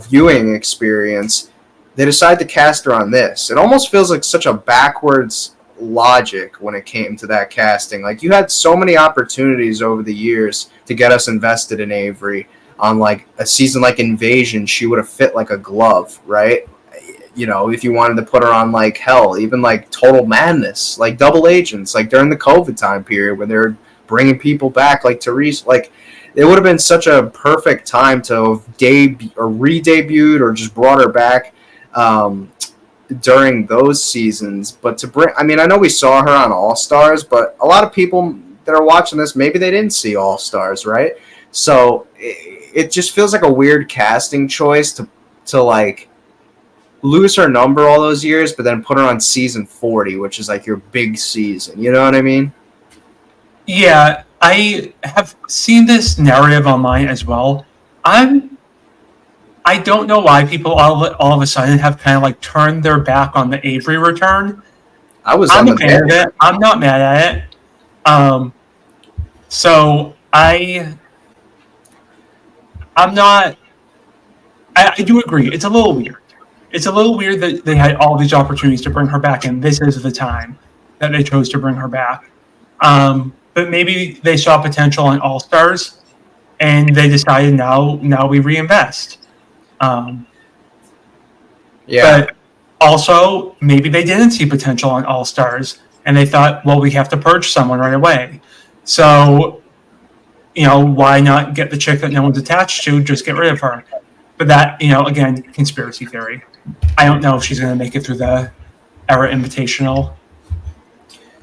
viewing experience, they decide to cast her on this. It almost feels like such a backwards logic when it came to that casting. Like, you had so many opportunities over the years to get us invested in Avery. On, like, a season like Invasion, she would have fit like a glove, right? If you wanted to put her on, like, hell, even like Total Madness, like Double Agents, like during the COVID time period when they were bringing people back, like Therese, like, it would have been such a perfect time to have re-debuted or just brought her back during those seasons. But to bring, I know we saw her on All Stars, but a lot of people that are watching this, maybe they didn't see All Stars, right? So it just feels like a weird casting choice to like lose her number all those years, but then put her on season 40, which is like your big season. You know what I mean? Yeah, I have seen this narrative online as well. I don't know why people all of a sudden have kind of like turned their back on the Avery return. I'm a fan of it. I'm not mad at it. So I'm not. I do agree. It's a little weird. It's a little weird that they had all these opportunities to bring her back, and this is the time that they chose to bring her back. But maybe they saw potential in All Stars, and they decided now we reinvest. But also, maybe they didn't see potential in All Stars, and they thought, well, we have to purge someone right away. So, why not get the chick that no one's attached to, just get rid of her? But that, again, conspiracy theory. I don't know if she's going to make it through the Era Invitational.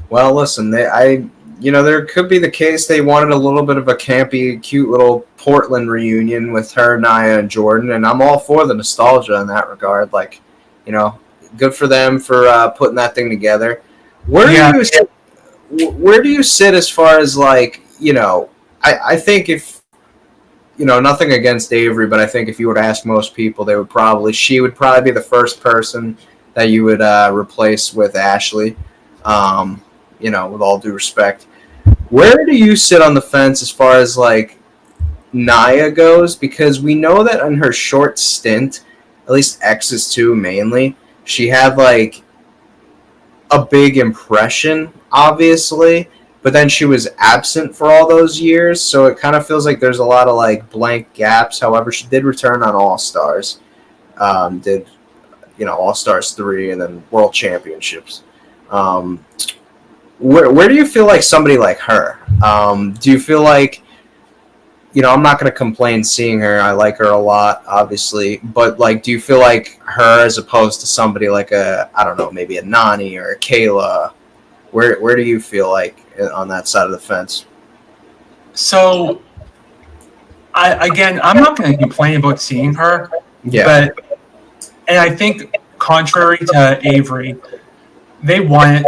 Well, listen, there could be the case they wanted a little bit of a campy, cute little Portland reunion with her, Nia, and Jordan, and I'm all for the nostalgia in that regard. Like, good for them for putting that thing together. Where do you sit as far as, like, I think if, nothing against Avery, but I think if you were to ask most people, she would probably be the first person that you would replace with Ashley. With all due respect. Where do you sit on the fence as far as, like, Nia goes? Because we know that in her short stint, at least X's 2 mainly, she had, like, a big impression, obviously, but then she was absent for all those years, so it kind of feels like there's a lot of, like, blank gaps. However, she did return on All Stars. All Stars 3 and then World Championships. Where do you feel like somebody like her? Do you feel like, I'm not going to complain seeing her. I like her a lot, obviously. But, like, do you feel like her as opposed to somebody like maybe a Nani or a Kayla? Where do you feel like on that side of the fence? So, I'm not going to complain about seeing her. Yeah. And I think, contrary to Avery, they wanted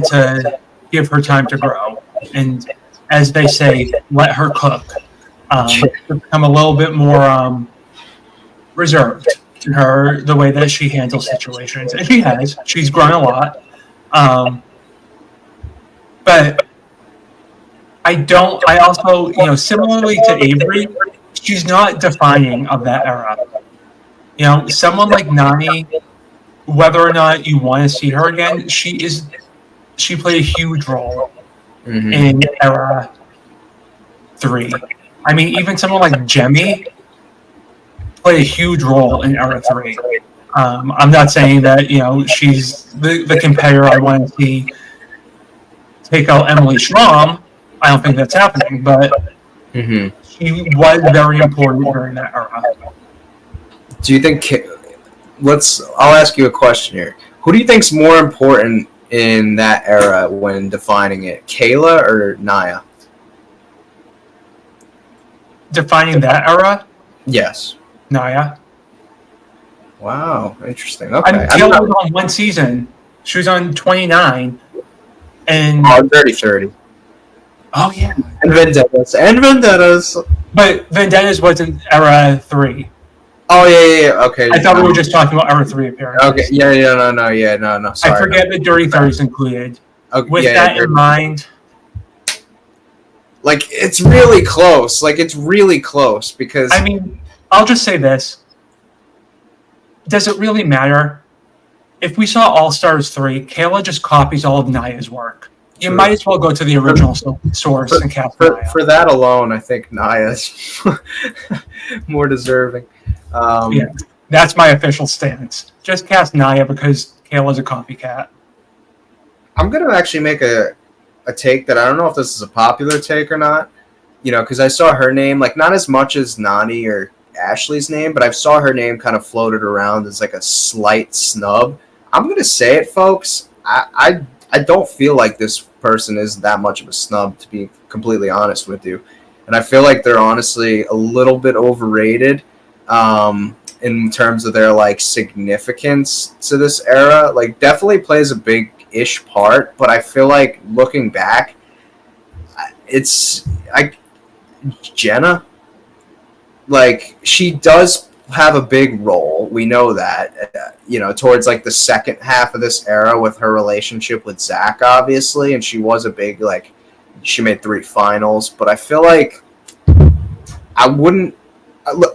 to give her time to grow, and as they say, let her cook. Become a little bit more reserved in the way that she handles situations, and she has. She's grown a lot, but I also, similarly to Avery, she's not defining of that era. Someone like Nani, whether or not you want to see her again, she played a huge role in Era 3. Even someone like Jemmy played a huge role in Era 3. I'm not saying that, she's the competitor I want to see take out Emily Schramm. I don't think that's happening, but she was very important during that era. Do you think? I'll ask you a question here. Who do you think's more important in that era when defining it, Kayla or Nia? Defining that era? Yes. Nia. Wow, interesting. Okay. I mean, Kayla was on one season. She was on 29. And Dirty 30. Oh, yeah. And Vendettas. But Vendettas wasn't era 3. Oh, yeah. Okay. I thought we were just talking about era 3 appearances. Okay. No. Sorry. I forget that Dirty 30 is included. Okay, With that in mind, like, it's really close. Because I mean, I'll just say this. Does it really matter? If we saw All Stars 3, Kayla just copies all of Nia's work. You might as well go to the original source and cast Nia. For that alone, I think Nia's more deserving. Yeah, that's my official stance. Just cast Nia because Kayla's a copycat. I'm going to actually make a take that I don't know if this is a popular take or not, because I saw her name, like, not as much as Nani or Ashley's name, but I saw her name kind of floated around as like a slight snub. I'm going to say it, folks. I don't feel like this person is that much of a snub, to be completely honest with you. And I feel like they're honestly a little bit overrated in terms of their, like, significance to this era. Like, definitely plays a big-ish part, but I feel like looking back, Jenna, like, she does have a big role. We know that, towards, like, the second half of this era with her relationship with Zach, obviously, and she was a big, like, she made 3 finals, but I feel like I wouldn't.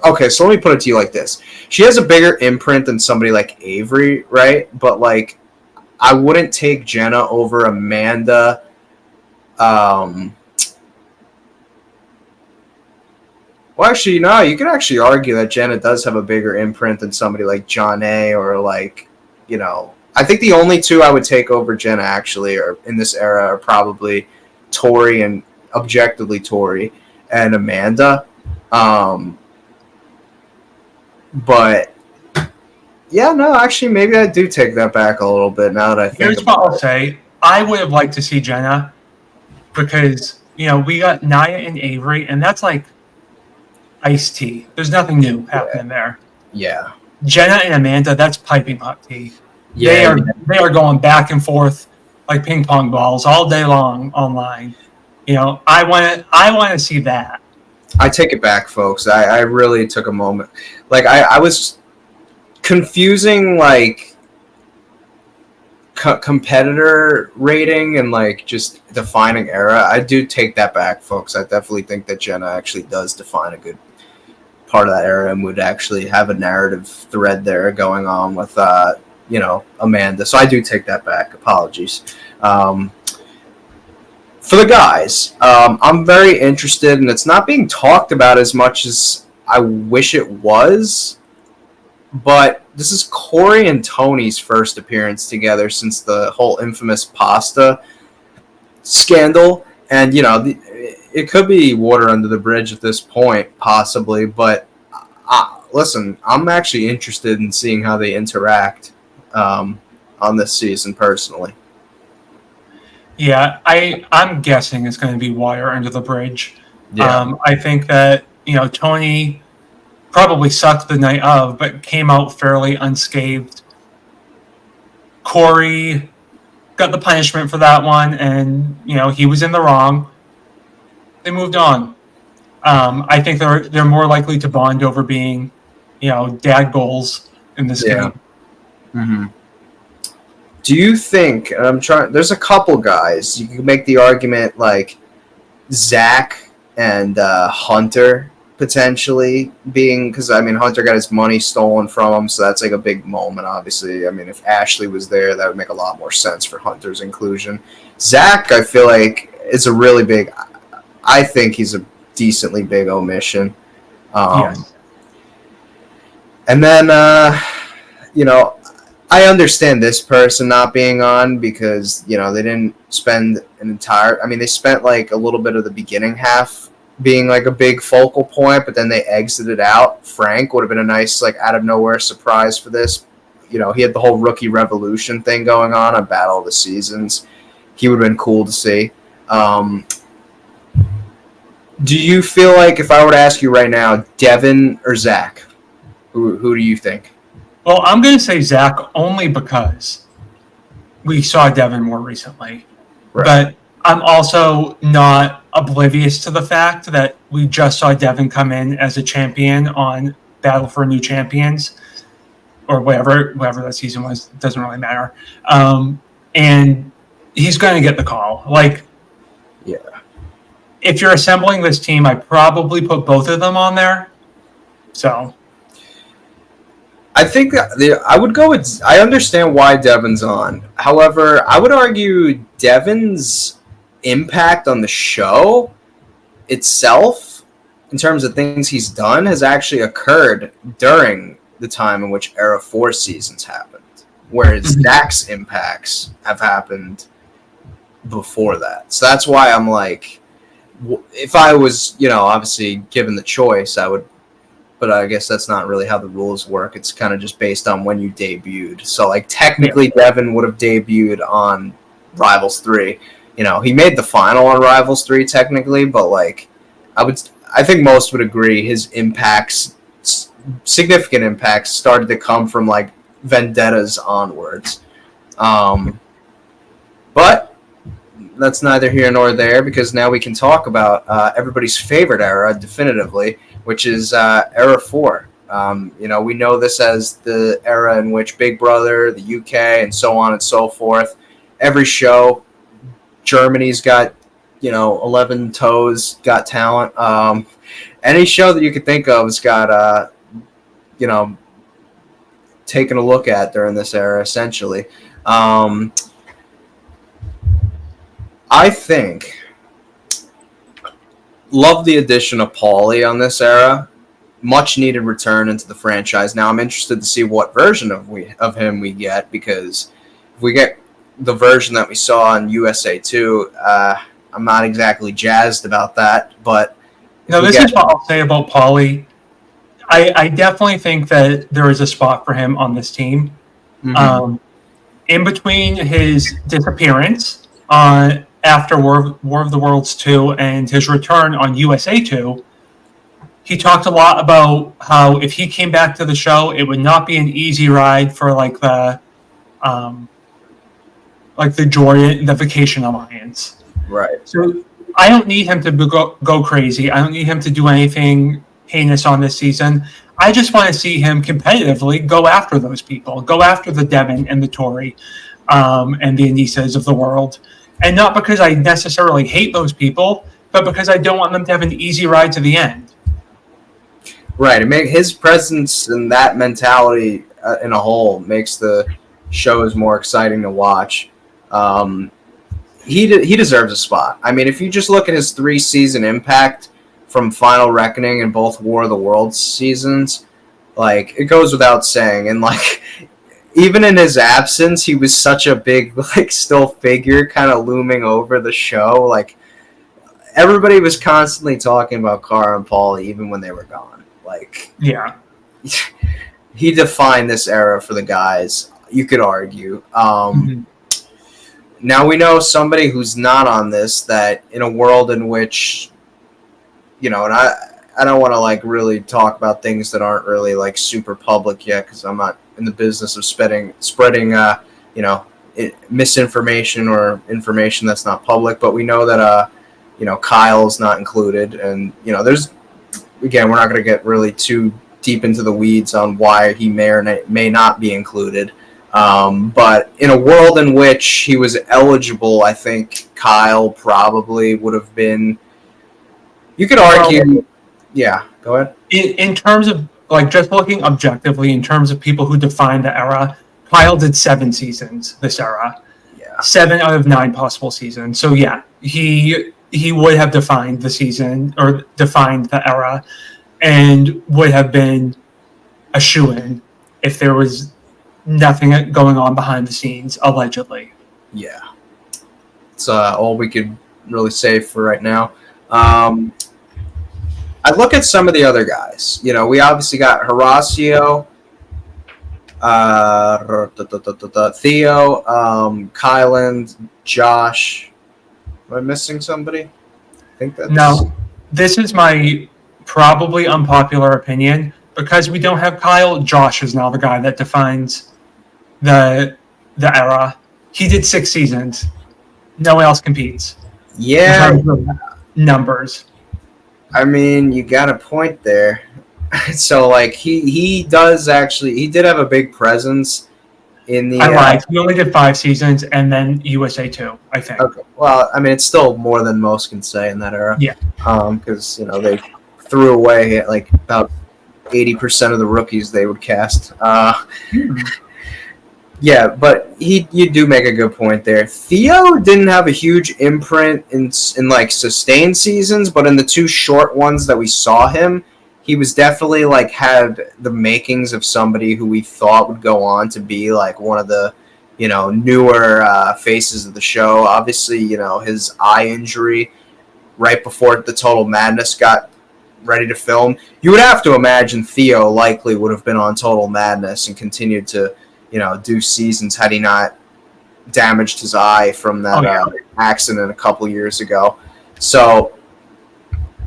Okay, so let me put it to you like this. She has a bigger imprint than somebody like Avery, right? But, like, I wouldn't take Jenna over Amanda. Well, actually, no, you can actually argue that Jenna does have a bigger imprint than somebody like John A. or, like, I think the only 2 I would take over Jenna, actually, are in this era are probably Tori and objectively Tori and Amanda. But, yeah, no, actually, maybe I do take that back a little bit now that I think Here's what I'll say. I would have liked to see Jenna because, we got Nia and Avery, and that's like iced tea. There's nothing new happening there. Yeah. Jenna and Amanda, that's piping hot tea. Yeah. They are going back and forth like ping pong balls all day long online. I want to see that. I take it back, folks. I really took a moment. Like, I was confusing, like, competitor rating and, like, just defining era. I do take that back, folks. I definitely think that Jenna actually does define a good part of that era and would actually have a narrative thread there going on with, Amanda. So I do take that back. Apologies. For the guys, I'm very interested, and it's not being talked about as much as I wish it was, but this is Corey and Tony's first appearance together since the whole infamous pasta scandal, and, it could be water under the bridge at this point, possibly, but listen, I'm actually interested in seeing how they interact on this season, personally. Yeah, I'm guessing it's going to be water under the bridge. Yeah. I think that, Tony probably sucked the night of, but came out fairly unscathed. Corey got the punishment for that one, and, he was in the wrong. They moved on. I think they're more likely to bond over being, dad goals in this game. Mm-hmm. Do you think, there's a couple guys, you can make the argument like Zach and Hunter potentially being, because, Hunter got his money stolen from him, so that's like a big moment, obviously. If Ashley was there, that would make a lot more sense for Hunter's inclusion. Zach, I feel like, is a really big, I think he's a decently big omission. Yes. And then, I understand this person not being on because, you know, they didn't spend an entire. I mean, they spent like a little bit of the beginning half being like a big focal point, but then they exited out. Frank would have been a nice, like, out of nowhere surprise for this. You know, he had the whole rookie revolution thing going on Battle of the Seasons. He would have been cool to see. Do you feel like, if I were to ask you right now, Devin or Zach, who do you think? Well, I'm going to say Zach only because we saw Devin more recently. Right. But I'm also not oblivious to the fact that we just saw Devin come in as a champion on Battle for New Champions, or whatever that season was. It doesn't really matter. And he's going to get the call. Like, yeah. If you're assembling this team, I probably put both of them on there. So I think I would go with. I understand why Devin's on. However, I would argue Devin's impact on the show itself, in terms of things he's done, has actually occurred during the time in which Era 4 seasons happened, whereas Zach's impacts have happened before that. So that's why I'm like, if I was, you know, obviously given the choice, I would. But I guess that's not really how the rules work. It's kind of just based on when you debuted. So, like, technically, Devin would have debuted on Rivals 3. You know, he made the final on Rivals 3, technically, but, like, I think most would agree his impacts, significant impacts, started to come from, like, Vendettas onwards. But that's neither here nor there, because now we can talk about everybody's favorite era, definitively, which is Era 4. You know, we know this as the era in which Big Brother, the UK, and so on and so forth. Every show, Germany's got, you know, 11 Toes, Got Talent. Any show that you could think of has got, you know, taken a look at during this era, essentially. I think... love the addition of Paulie on this era. Much needed return into the franchise. Now I'm interested to see what version of him we get, because if we get the version that we saw on USA 2, I'm not exactly jazzed about that. But no, this is what I'll say about Paulie. I definitely think that there is a spot for him on this team. Mm-hmm. In between his disappearance after War of the Worlds 2 and his return on USA 2, he talked a lot about how if he came back to the show, it would not be an easy ride for like the Jordan, the Vacation Alliance. Right. So I don't need him to go crazy. I don't need him to do anything heinous on this season. I just want to see him competitively go after those people, go after the Devin and the Tori and the Anisas of the world. And not because I necessarily hate those people, but because I don't want them to have an easy ride to the end. Right. His presence and that mentality in a whole makes the shows more exciting to watch. He deserves a spot. I mean, if you just look at his 3-season impact from Final Reckoning and both War of the Worlds seasons, like, it goes without saying. And, like, even in his absence, he was such a big, like, still figure kind of looming over the show. Like, everybody was constantly talking about Cara and Paulie even when they were gone. Like, yeah, he defined this era for the guys, you could argue. Now we know somebody who's not on this, that in a world in which, you know, and I don't want to, like, really talk about things that aren't really, like, super public yet, because I'm not in the business of spreading you know, misinformation or information that's not public. But we know that, you know, Kyle's not included. And, you know, there's, again, we're not going to get really too deep into the weeds on why he may or may not be included. But in a world in which he was eligible, I think Kyle probably would have been, you could argue, yeah, go ahead. In terms of, like, just looking objectively, in terms of people who defined the era, Kyle did 7 seasons this era. Yeah. 7 out of 9 possible seasons. So, yeah, he would have defined the season, or defined the era, and would have been a shoo-in if there was nothing going on behind the scenes, allegedly. Yeah, it's all we could really say for right now. I look at some of the other guys. You know, we obviously got Horacio, Theo, Kylan, Josh. Am I missing somebody? I think that's Now, this is my probably unpopular opinion. Because we don't have Kyle, Josh is now the guy that defines the era. He did 6 seasons. No one else competes in yeah. terms of numbers. I mean, you got a point there. So like he does actually he did have a big presence in the. I lied. He only did 5 seasons and then USA 2, I think. Okay. Well, I mean, it's still more than most can say in that era. Yeah. Because you know they threw away like about 80% of the rookies they would cast. Yeah, but you do make a good point there. Theo didn't have a huge imprint in like sustained seasons, but in the 2 short ones that we saw him, he was definitely like had the makings of somebody who we thought would go on to be like one of the, you know, newer faces of the show. Obviously, you know, his eye injury right before the Total Madness got ready to film. You would have to imagine Theo likely would have been on Total Madness and continued to, you know, do seasons had he not damaged his eye from that accident a couple years ago. So,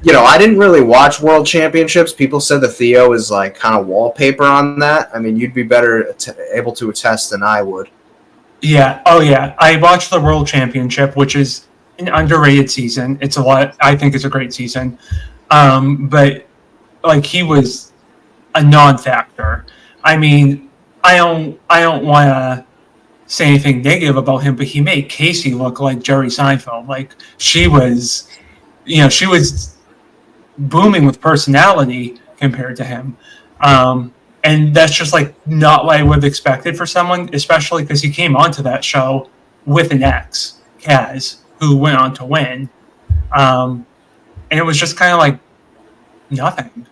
you know, I didn't really watch World Championships. People said that Theo is like kind of wallpaper on that. I mean, you'd be better able to attest than I would. Yeah. Oh, yeah. I watched the World Championship, which is an underrated season. It's a lot. I think it's a great season. But like he was a non-factor. I mean, I don't want to say anything negative about him, but he made Casey look like Jerry Seinfeld. Like she was booming with personality compared to him. And that's just like not what I would have expected for someone, especially because he came onto that show with an ex, Kaz, who went on to win. And it was just kind of like nothing.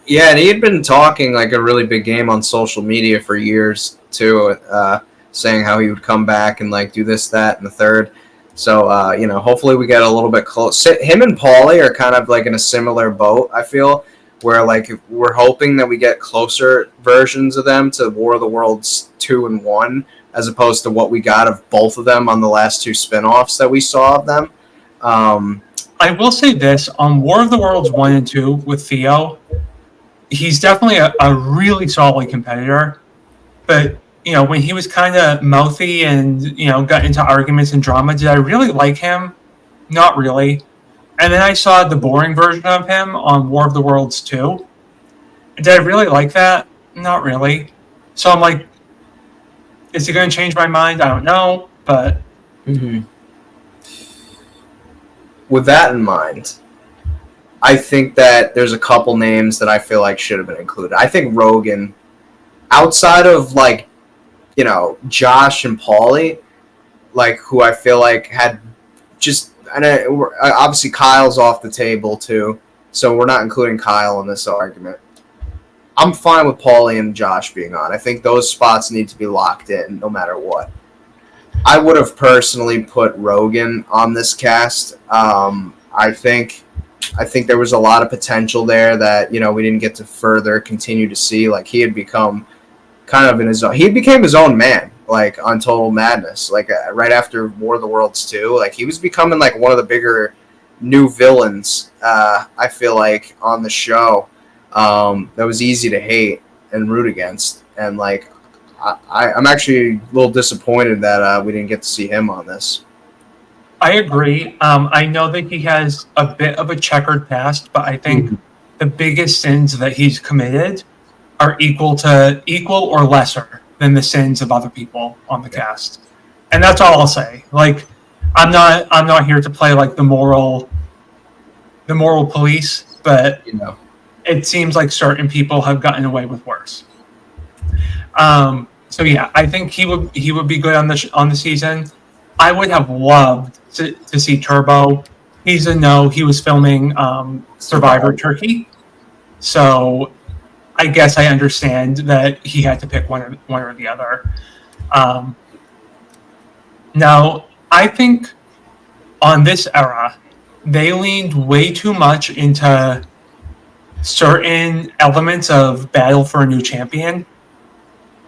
Yeah, and he had been talking like a really big game on social media for years too, saying how he would come back and like do this, that, and the third. So you know, hopefully we get a little bit close. Him and Paulie are kind of like in a similar boat, I feel, where like we're hoping that we get closer versions of them to War of the Worlds 2 and 1, as opposed to what we got of both of them on the last 2 spinoffs that we saw of them. I will say this on War of the Worlds 1 and 2 with Theo. He's definitely a really solid competitor, but you know when he was kind of mouthy and you know got into arguments and drama, did I really like him? Not really. And then I saw the boring version of him on War of the Worlds 2. Did I really like that? Not really. So I'm like, is he going to change my mind? I don't know, but with that in mind, I think that there's a couple names that I feel like should have been included. I think Rogan, outside of like, you know, Josh and Paulie, like who I feel like had just, and obviously Kyle's off the table too, so we're not including Kyle in this argument. I'm fine with Paulie and Josh being on. I think those spots need to be locked in no matter what. I would have personally put Rogan on this cast. I think there was a lot of potential there that, you know, we didn't get to further continue to see. Like he had become kind of in his own, he became his own man, like on Total Madness, like right after War of the Worlds 2, like he was becoming like one of the bigger new villains, I feel like, on the show, that was easy to hate and root against. And like, I'm actually a little disappointed that we didn't get to see him on this. I agree. I know that he has a bit of a checkered past, but I think the biggest sins that he's committed are equal or lesser than the sins of other people on the cast. And that's all I'll say. Like, I'm not here to play like the moral police, but You know, it seems like certain people have gotten away with worse. So yeah, I think he would be good on the season. I would have loved to see Turbo. He's a no. He was filming Survivor Turkey, so I guess I understand that he had to pick one or the other. Now, I think on this era, they leaned way too much into certain elements of Battle for a New Champion.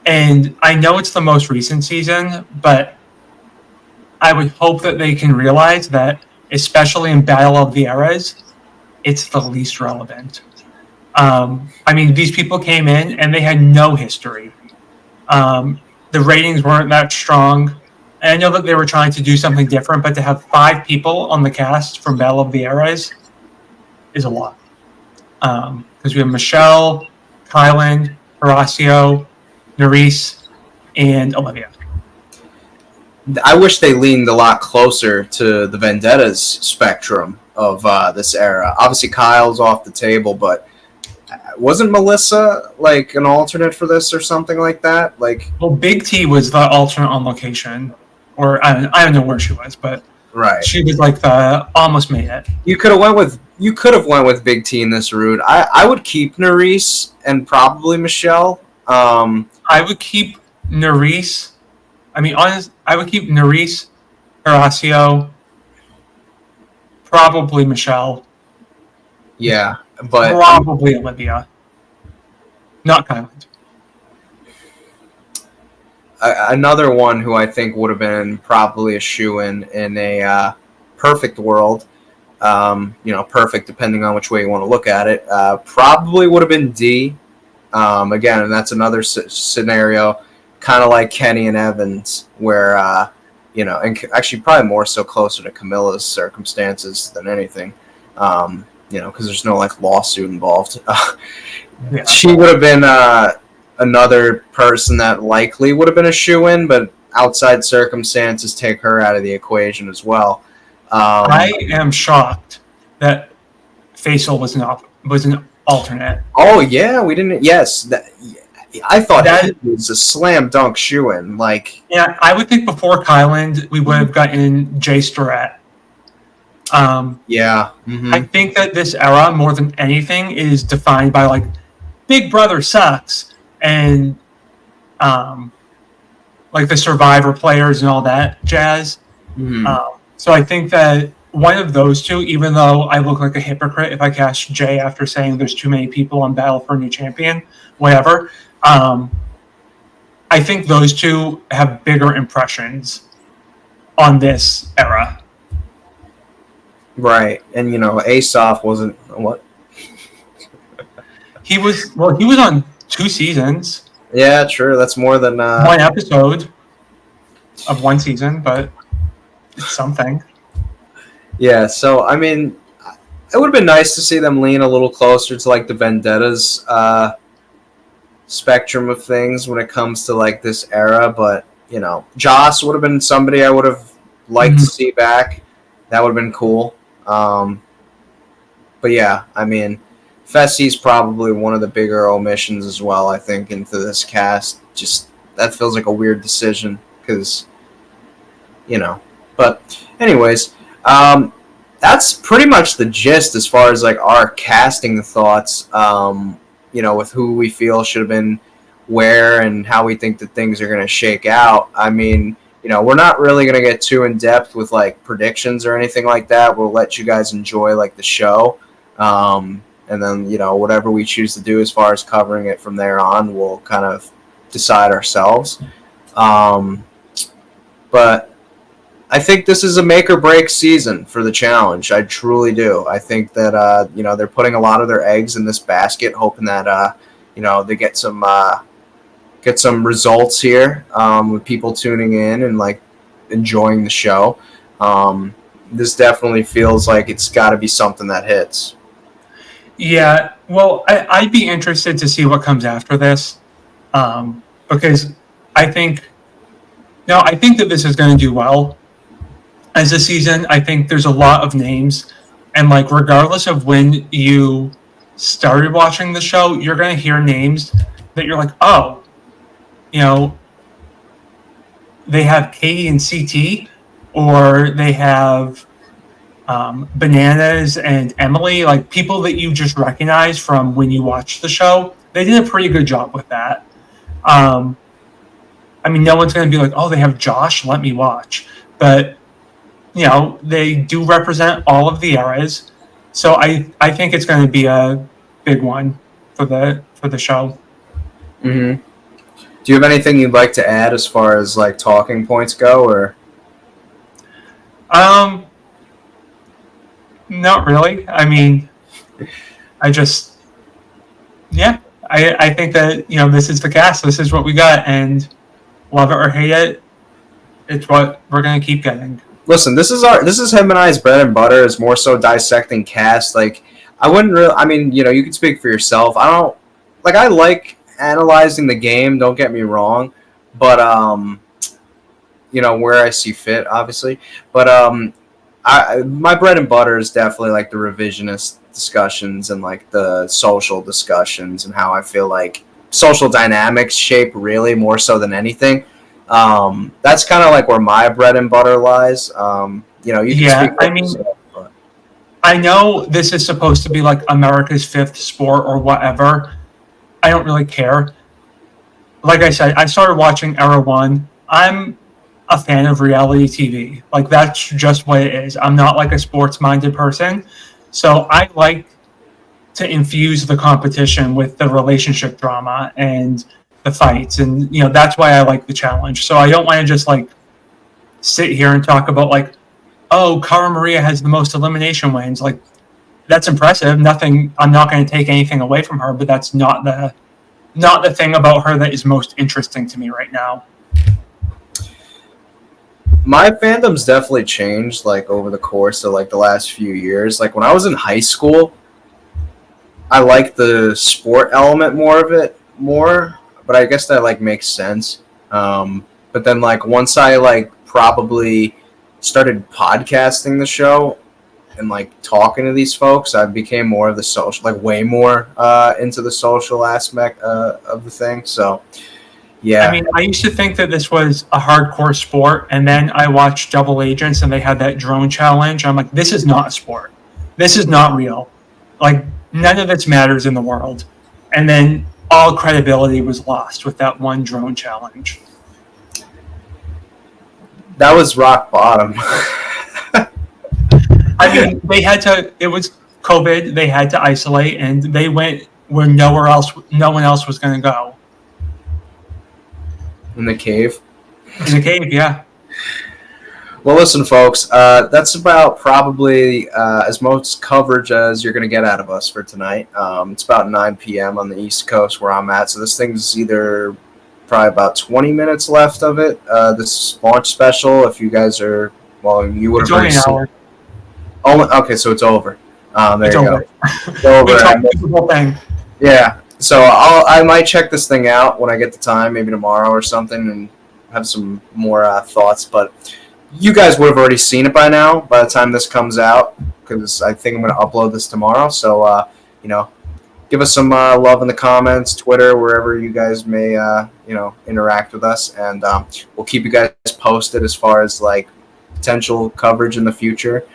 And I know it's the most recent season, but I would hope that they can realize that, especially in Battle of the Eras, it's the least relevant. I mean, these people came in and they had no history. The ratings weren't that strong. And I know that they were trying to do something different, but to have 5 people on the cast from Battle of the Eras is a lot. Because we have Michelle, Kylan, Horacio, Nerys, and Olivia. I wish they leaned a lot closer to the Vendettas spectrum of this era. Obviously, Kyle's off the table, but wasn't Melissa like an alternate for this or something like that? Like, well, Big T was the alternate on location, or I don't know where she was, but right, she was like the almost made it. You could have went with Big T in this route. I would keep Nerys and probably Michelle. I would keep Nerys. I would keep Nerys, Horacio, probably Michelle. Yeah, but probably Olivia, not Kylan. Another one who I think would have been probably a shoo-in in a perfect world, perfect depending on which way you want to look at it, probably would have been D. Again, and that's another scenario, kind of like Kenny and Evans, where, and actually probably more so closer to Camilla's circumstances than anything, because there's no, lawsuit involved. Yeah. She would have been another person that likely would have been a shoo-in, but outside circumstances take her out of the equation as well. I am shocked that Faisal was an alternate. Oh yeah, we didn't. Yes, I thought that was a slam dunk shoo-in. Yeah, I would think before Kylan we would have gotten Jay Starrett. Yeah, mm-hmm. I think that this era more than anything is defined by Big Brother sucks and the Survivor players and all that jazz. Mm-hmm. So I think that one of those two, even though I look like a hypocrite if I cast Jay after saying there's too many people on Battle for a New Champion, whatever, I think those two have bigger impressions on this era. Right, and Asaf wasn't what? He was on 2 seasons. Yeah, true. That's more than 1 episode of 1 season, but it's something. Yeah, so I mean, it would have been nice to see them lean a little closer to the Vendettas spectrum of things when it comes to this era. But Joss would have been somebody I would have liked to see back. That would have been cool. But yeah, I mean, Fessy's probably one of the bigger omissions as well, I think, into this cast. Just that feels like a weird decision because, But anyways, that's pretty much the gist as far as our casting thoughts. With who we feel should have been where and how we think that things are going to shake out. I mean, we're not really going to get too in depth with predictions or anything like that. We'll let you guys enjoy the show. And then, whatever we choose to do as far as covering it from there on, we'll kind of decide ourselves. But I think this is a make or break season for the challenge. I truly do. I think that, they're putting a lot of their eggs in this basket, hoping that, they get some results here with people tuning in and enjoying the show. This definitely feels like it's got to be something that hits. Yeah, well, I'd be interested to see what comes after this, because I think that this is going to do well as a season. I think there's a lot of names, and regardless of when you started watching the show, you're going to hear names that you're like, oh, they have Katie and CT, or they have Bananas and Emily, people that you just recognize from when you watch the show. they did a pretty good job with that. I mean, no one's going to be like, oh, they have Josh, let me watch. But, they do represent all of the eras. So I think it's going to be a big one for the show. Mm-hmm. Do you have anything you'd like to add as far as like talking points go, or? Not really. I mean, I just, yeah, I think that, this is the cast. This is what we got. And love it or hate it, it's what we're going to keep getting. Listen, this is him and I's bread and butter. Is more so dissecting cast. Like, I wouldn't really. I mean, you can speak for yourself. I don't like. I like analyzing the game. Don't get me wrong, but where I see fit, obviously. But my bread and butter is definitely like the revisionist discussions and like the social discussions and how I feel like social dynamics shape really more so than anything. That's kind of like where my bread and butter lies. You can speak for yourself, but. I know this is supposed to be like America's fifth sport or whatever. I don't really care. Like I said, I started watching Era One. I'm a fan of reality TV. Like, that's just what it is. I'm not like a sports-minded person. So I like to infuse the competition with the relationship drama and the fights. And, that's why I like the challenge. So I don't want to just like sit here and talk about like, oh, Cara Maria has the most elimination wins. Like, that's impressive. Nothing, I'm not going to take anything away from her, but that's not the thing about her that is most interesting to me right now. My fandom's definitely changed like over the course of like the last few years. Like when I was in high school, I liked the sport element more, but I guess that like makes sense. But then like once I like probably started podcasting the show and like talking to these folks, I became more of the social, like way more into the social aspect of the thing. So yeah. I mean, I used to think that this was a hardcore sport, and then I watched Double Agents, and they had that drone challenge. I'm like, this is not a sport. This is not real. Like, none of this matters in the world. And then all credibility was lost with that one drone challenge. That was rock bottom. I mean, it was COVID. They had to isolate, and they went where no one else was going to go. In the cave? In the cave, yeah. Well, listen, folks, that's about probably as much coverage as you're going to get out of us for tonight. It's about 9 p.m. on the East Coast where I'm at, so this thing's either probably about 20 minutes left of it. This launch special, if you guys are, well, you would have already seen. Hour. Oh, okay, so it's over. There it's you over. Go. It's over. The whole thing. Yeah. So I might check this thing out when I get the time, maybe tomorrow or something, and have some more thoughts. But you guys would have already seen it by now, by the time this comes out, because I think I'm going to upload this tomorrow. So, give us some love in the comments, Twitter, wherever you guys may, interact with us. And we'll keep you guys posted as far as, like, potential coverage in the future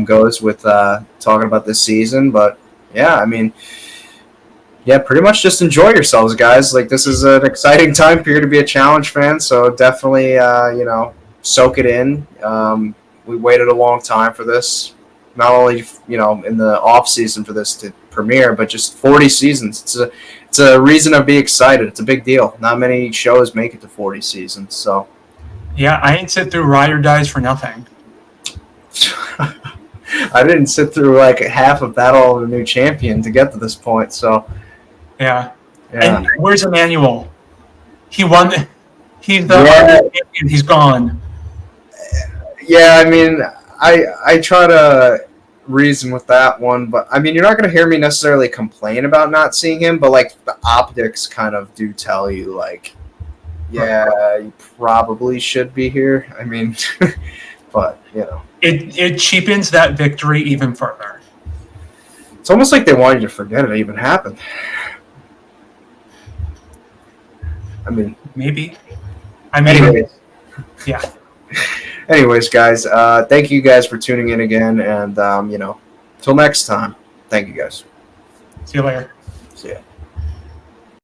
goes with talking about this season. But, yeah, I mean... Yeah, pretty much just enjoy yourselves, guys. Like, this is an exciting time period to be a challenge fan, so definitely, soak it in. We waited a long time for this. Not only, in the off season for this to premiere, but just 40 seasons. It's a reason to be excited. It's a big deal. Not many shows make it to 40 seasons, so. Yeah, I ain't sit through Ride or Dies for nothing. I didn't sit through, like, half of Battle of the New Champion to get to this point, so. Yeah. And where's Emmanuel? He won. He's the champion. He's gone. Yeah, I mean, I try to reason with that one, but I mean, you're not going to hear me necessarily complain about not seeing him, but like the optics kind of do tell you, like, yeah, you probably should be here. I mean, but it cheapens that victory even further. It's almost like they want you to forget it even happened. I mean, maybe. Anyways. Yeah. Anyways, guys, thank you guys for tuning in again, and till next time, thank you guys. See you later. See ya.